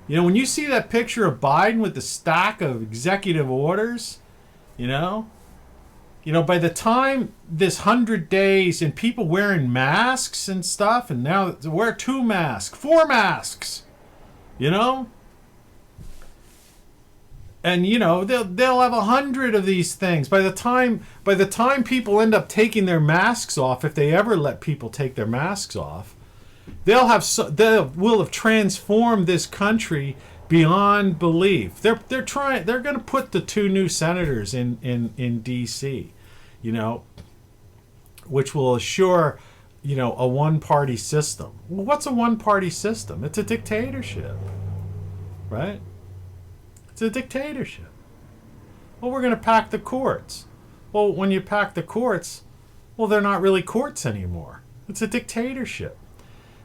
When you see that picture of Biden with the stack of executive orders, by the time this 100 days and people wearing masks and stuff, and now they wear 2 masks, 4 masks, and they'll have 100 of these things. By the time people end up taking their masks off, if they ever let people take their masks off, they will have transformed this country beyond belief. They're going to put the 2 new senators in D.C., which will assure, a one-party system. Well, what's a one-party system? It's a dictatorship, right? It's a dictatorship. Well, we're going to pack the courts. Well, when you pack the courts, well, they're not really courts anymore. It's a dictatorship.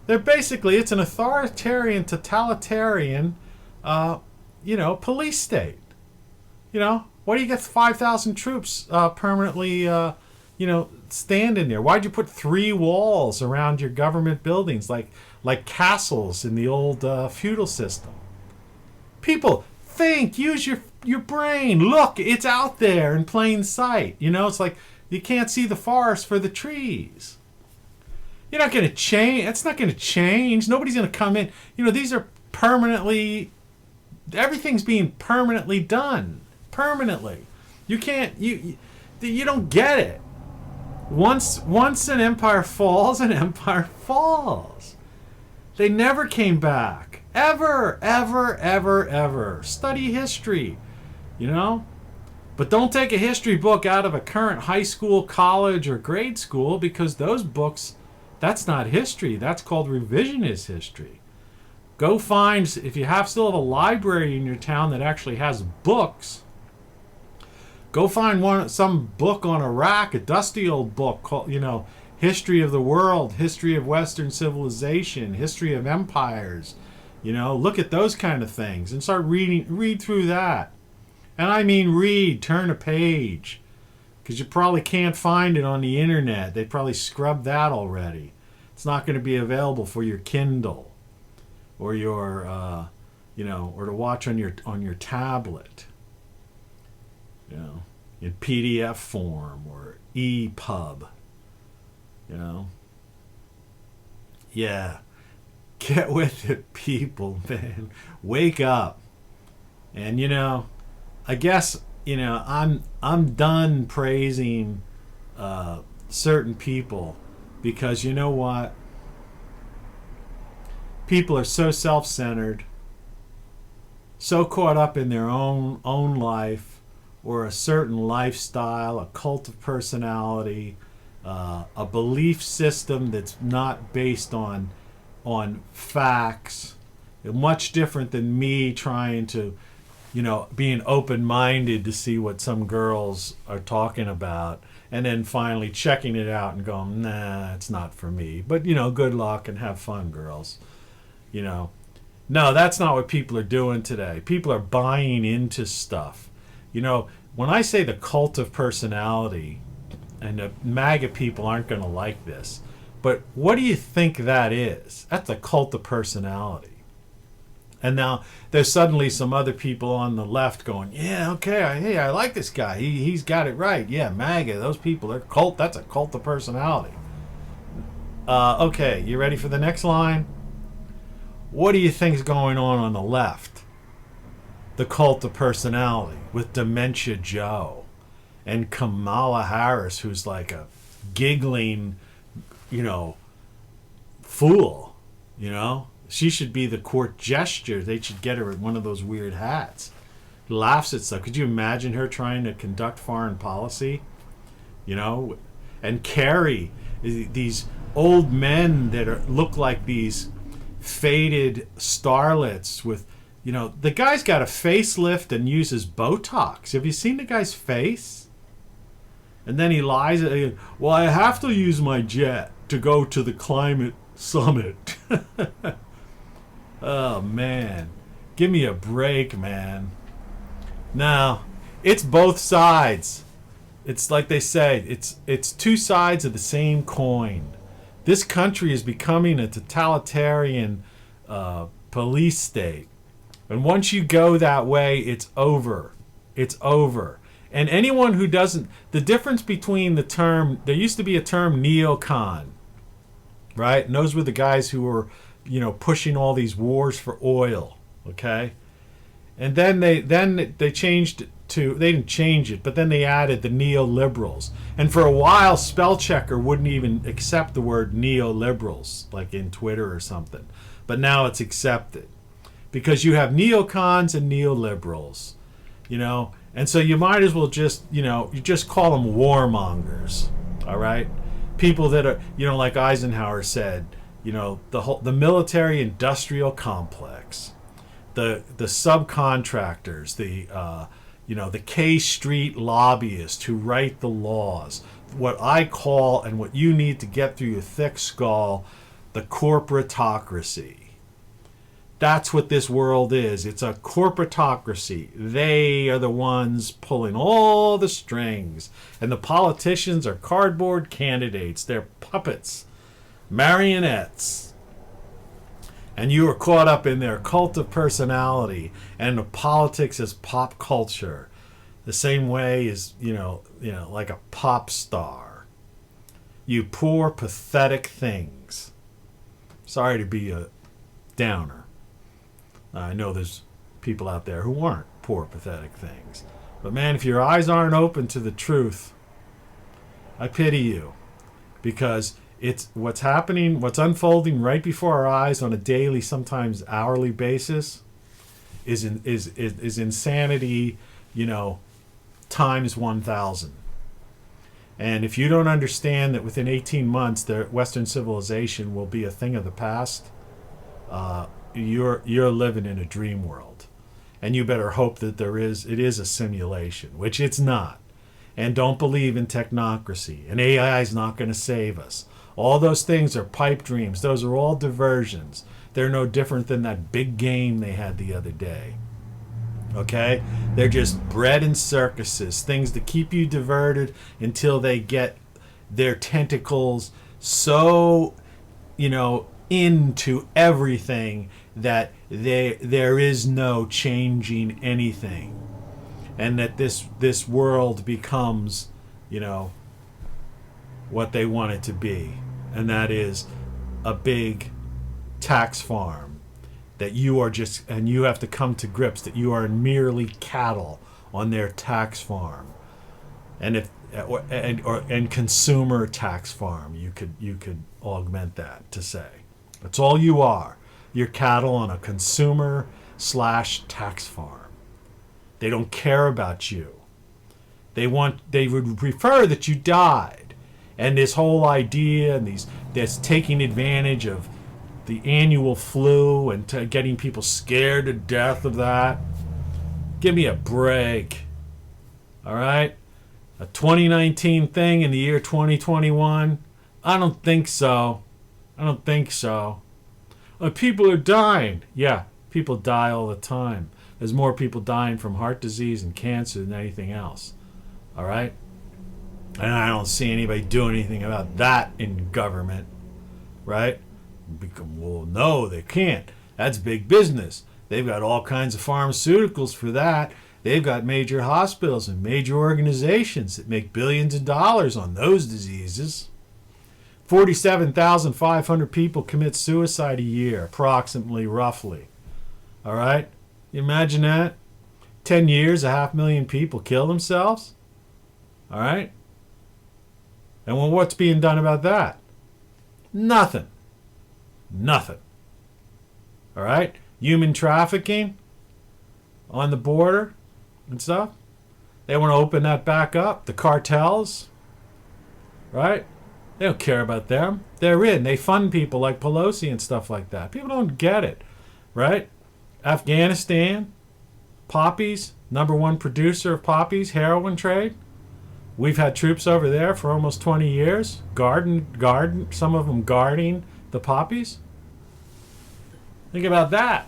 It's an authoritarian, totalitarian, police state. Why do you get 5,000 troops permanently, standing there? Why'd you put 3 walls around your government buildings like castles in the old feudal system? People, think, use your brain. Look, it's out there in plain sight. It's like you can't see the forest for the trees. You're not going to change. That's not going to change. Nobody's going to come in. These are permanently, everything's being permanently done. Permanently. You can't, you don't get it. Once an empire falls, an empire falls. They never came back. Ever, ever, ever, ever. Study history, But don't take a history book out of a current high school, college, or grade school, because those books, that's not history. That's called revisionist history. Go find, if you still have a library in your town that actually has books, go find some book on a rack, a dusty old book called, History of the World, History of Western Civilization, History of Empires. Look at those kind of things and start read through that. And I mean read, turn a page. Because you probably can't find it on the internet. They probably scrubbed that already. It's not going to be available for your Kindle or your, or to watch on your tablet. In PDF form or EPUB. Yeah. Get with it, people, man. Wake up. And I guess I'm done praising certain people, because you know what? People are so self-centered, so caught up in their own life, or a certain lifestyle, a cult of personality, a belief system that's not based on facts. Much different than me trying to, being open-minded to see what some girls are talking about, and then finally checking it out and going, nah, it's not for me. But, good luck and have fun, girls. No, that's not what people are doing today. People are buying into stuff. When I say the cult of personality, and the MAGA people aren't going to like this, but what do you think that is? That's a cult of personality. And now there's suddenly some other people on the left going, yeah, okay, hey, I like this guy. He's got it right. Yeah, MAGA, those people are cult. That's a cult of personality. Okay, you ready for the next line? What do you think's going on the left? The cult of personality with Dementia Joe and Kamala Harris, who's like a giggling, fool, She should be the court gesture. They should get her one of those weird hats. Laughs at stuff. Could you imagine her trying to conduct foreign policy? And carry these old men that look like these faded starlets with, the guy's got a facelift and uses Botox. Have you seen the guy's face? And then he lies. Well, I have to use my jet to go to the climate summit. Oh, man. Give me a break, man. Now, it's both sides. It's like they say, it's two sides of the same coin. This country is becoming a totalitarian police state. And once you go that way, it's over. It's over. And anyone who doesn't... The difference between the term... There used to be a term neocon, right? And those were the guys who were, pushing all these wars for oil, okay? And then they changed to... They didn't change it, but then they added the neoliberals. And for a while, Spellchecker wouldn't even accept the word neoliberals, like in Twitter or something. But now it's accepted. Because you have neocons and neoliberals, and so you might as well just, you just call them warmongers, all right? People that are, like Eisenhower said, the military-industrial complex, the subcontractors, the K Street lobbyists who write the laws, what I call, and what you need to get through your thick skull, the corporatocracy. That's what this world is. It's a corporatocracy. They are the ones pulling all the strings. And the politicians are cardboard candidates. They're puppets, marionettes. And you are caught up in their cult of personality and the politics as pop culture. The same way as, like a pop star. You poor, pathetic things. Sorry to be a downer. I know there's people out there who aren't poor, pathetic things. But man, if your eyes aren't open to the truth, I pity you. Because it's what's happening, what's unfolding right before our eyes on a daily, sometimes hourly basis is insanity, times 1,000. And if you don't understand that within 18 months, the Western civilization will be a thing of the past, you're living in a dream world. And you better hope that it is a simulation, which it's not. And don't believe in technocracy. And AI is not going to save us. All those things are pipe dreams. Those are all diversions. They're no different than that big game they had the other day. Okay? They're just bread and circuses, things to keep you diverted until they get their tentacles so, into everything that there is no changing anything. And that this world becomes, what they want it to be. And that is a big tax farm that you are and you have to come to grips that you are merely cattle on their tax farm. And consumer tax farm, you could augment that to say. That's all you are. You're cattle on a consumer/tax farm. They don't care about you. They would prefer that you died. And this whole idea and that's taking advantage of the annual flu and getting people scared to death of that. Give me a break. All right? A 2019 thing in the year 2021? I don't think so. People are dying. Yeah, people die all the time. There's more people dying from heart disease and cancer than anything else. All right? And I don't see anybody doing anything about that in government. Right? Well, no, they can't. That's big business. They've got all kinds of pharmaceuticals for that. They've got major hospitals and major organizations that make billions of dollars on those diseases. 47,500 people commit suicide a year, approximately, roughly. All right? You imagine that? 10 years, 500,000 people kill themselves? All right? And well, what's being done about that? Nothing. All right? Human trafficking on the border and stuff. They want to open that back up. The cartels, right? They don't care about them. They're in. They fund people like Pelosi and stuff like that. People don't get it, right? Afghanistan, poppies, #1 producer of poppies, heroin trade. We've had troops over there for almost 20 years, garden, some of them guarding the poppies. Think about that.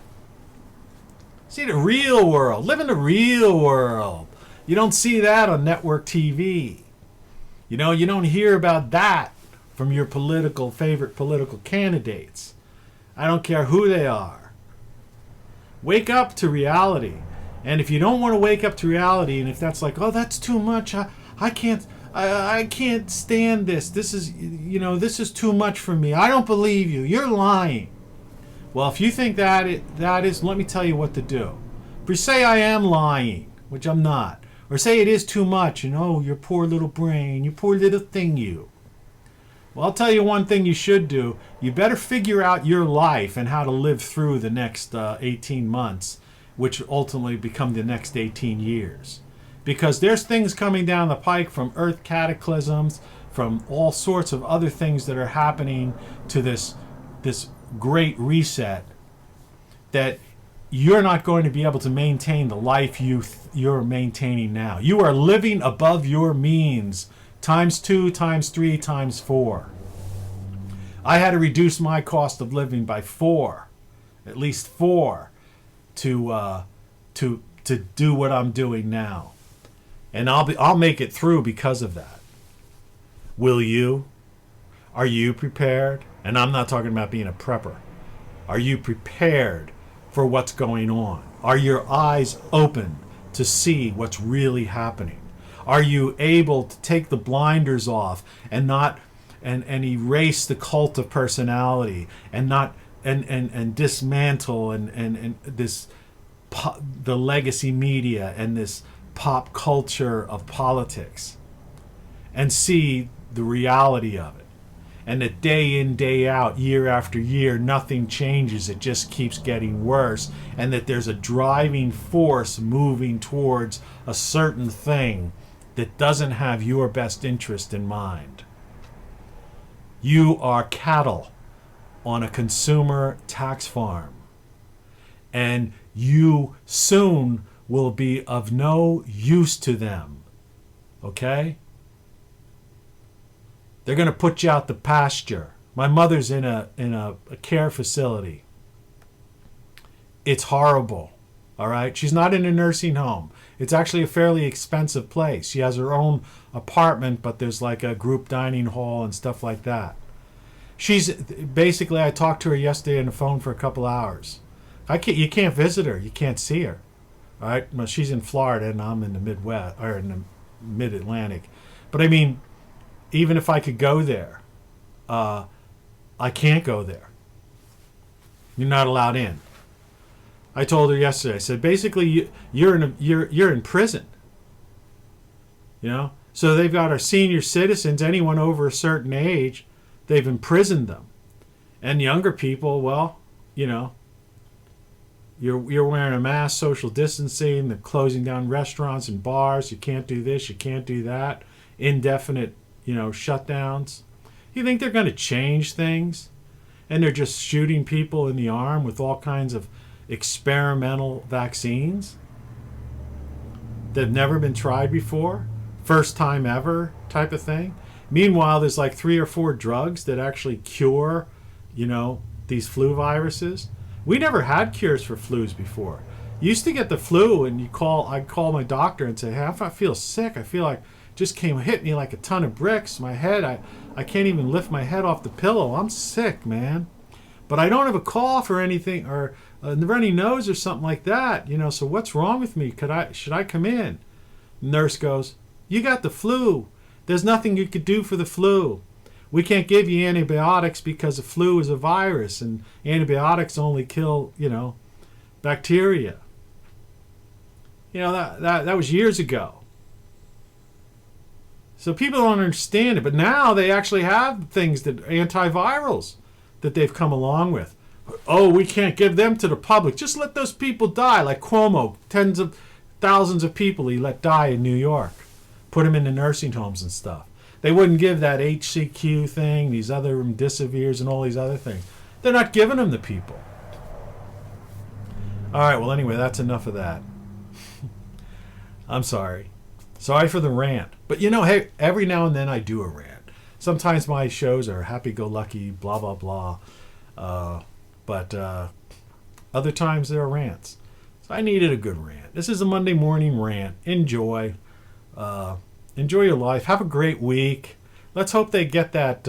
See the real world. Live in the real world. You don't see that on network TV. You don't hear about that from your favorite political candidates. I don't care who they are. Wake up to reality. And if you don't want to wake up to reality, and if that's like, oh, that's too much, I can't stand this. This is too much for me. I don't believe you. You're lying. Well, if you think that is, let me tell you what to do. If you say I am lying, which I'm not, or say it is too much, your poor little brain, you poor little thing, you. Well, I'll tell you one thing you should do. You better figure out your life and how to live through the next 18 months, which ultimately become the next 18 years. Because there's things coming down the pike from earth cataclysms, from all sorts of other things that are happening to this great reset, that you're not going to be able to maintain the life you're maintaining now. You are living above your means, ×2, ×3, ×4. I had to reduce my cost of living by 4 at least 4 to do what I'm doing now. And I'll make it through because of that. Will you? Are you prepared? And I'm not talking about being a prepper. Are you prepared for what's going on? Are your eyes open to see what's really happening? Are you able to take the blinders off and not and erase the cult of personality and not and dismantle and this the legacy media and this pop culture of politics and see the reality of it, and that day in, day out, year after year, nothing changes, it just keeps getting worse, and that there's a driving force moving towards a certain thing that doesn't have your best interest in mind. You are cattle on a consumer tax farm, and you soon will be of no use to them. Okay? They're going to put you out to pasture. My mother's in a care facility. It's horrible. All right? She's not in a nursing home. It's actually a fairly expensive place. She has her own apartment, but there's like a group dining hall and stuff like that. She's basically, I talked to her yesterday on the phone for a couple hours. You can't visit her. You can't see her. All right? Well, she's in Florida and I'm in the Midwest or in the Mid-Atlantic. But I mean, even if I could go there, I can't go there. You're not allowed in. I told her yesterday. I said, basically, you're in prison. You know, so they've got our senior citizens. Anyone over a certain age, they've imprisoned them, and younger people. Well, you know, you're wearing a mask, social distancing. They're closing down restaurants and bars. You can't do this. You can't do that. Indefinite, shutdowns. You think they're going to change things? And they're just shooting people in the arm with all kinds of experimental vaccines that have never been tried before? First time ever type of thing? Meanwhile, there's like 3 or 4 drugs that actually cure, these flu viruses. We never had cures for flus before. You used to get the flu and I'd call my doctor and say, hey, I feel sick. I feel like just hit me like a ton of bricks. My head, I can't even lift my head off the pillow. I'm sick, man. But I don't have a cough or anything or a runny nose or something like that. So what's wrong with me? Should I come in? The nurse goes, you got the flu. There's nothing you could do for the flu. We can't give you antibiotics because the flu is a virus and antibiotics only kill, bacteria. That was years ago. So people don't understand it, but now they actually have things that antivirals that they've come along with. Oh, we can't give them to the public. Just let those people die, like Cuomo. Tens of thousands of people he let die in New York. Put them into nursing homes and stuff. They wouldn't give that HCQ thing, these other remdesivirs and all these other things. They're not giving them to people. All right, well, anyway, that's enough of that. I'm sorry. Sorry for the rant. But hey, every now and then I do a rant. Sometimes my shows are happy-go-lucky, blah, blah, blah. But other times there are rants. So I needed a good rant. This is a Monday morning rant. Enjoy. Enjoy your life. Have a great week. Let's hope they get that,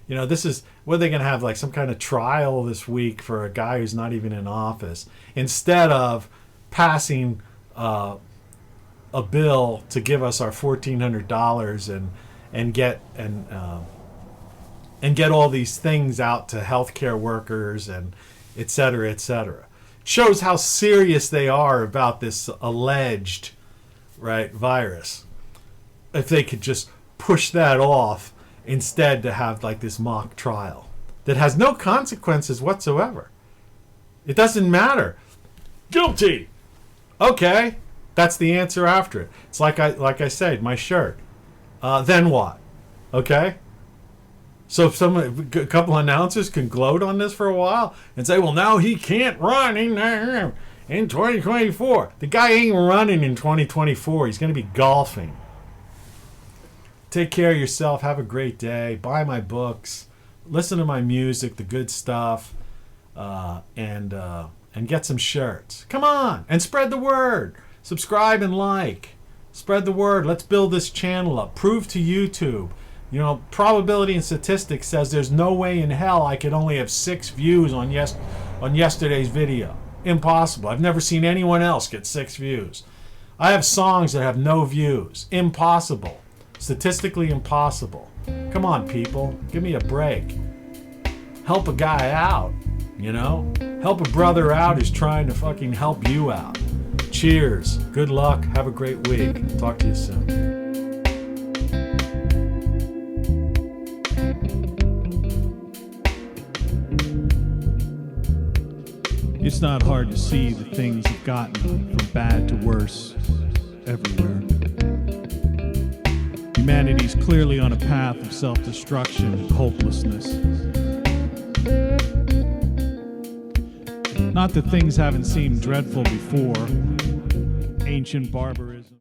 this is, what are they going to have, like some kind of trial this week for a guy who's not even in office, instead of passing a bill to give us our $1,400 and get all these things out to healthcare workers and et cetera, et cetera. It shows how serious they are about this alleged virus. If they could just push that off instead to have like this mock trial that has no consequences whatsoever. It doesn't matter. Guilty. Okay. That's the answer after it. It's like I said, my shirt. Then what? Okay? So if a couple announcers can gloat on this for a while and say, well, now he can't run in 2024. The guy ain't running in 2024. He's going to be golfing. Take care of yourself. Have a great day. Buy my books. Listen to my music, the good stuff. and get some shirts. Come on, and spread the word. Subscribe and like. Spread the word. Let's build this channel up. Prove to YouTube. You know, probability and statistics says there's no way in hell I could only have 6 views on yesterday's video. Impossible. I've never seen anyone else get 6 views. I have songs that have no views. Impossible. Statistically impossible. Come on, people. Give me a break. Help a guy out, you know? Help a brother out who's trying to fucking help you out. Cheers. Good luck. Have a great week. Talk to you soon. It's not hard to see the things have gotten from bad to worse everywhere. Humanity's clearly on a path of self-destruction and hopelessness. Not that things haven't seemed dreadful before. Ancient barbarism.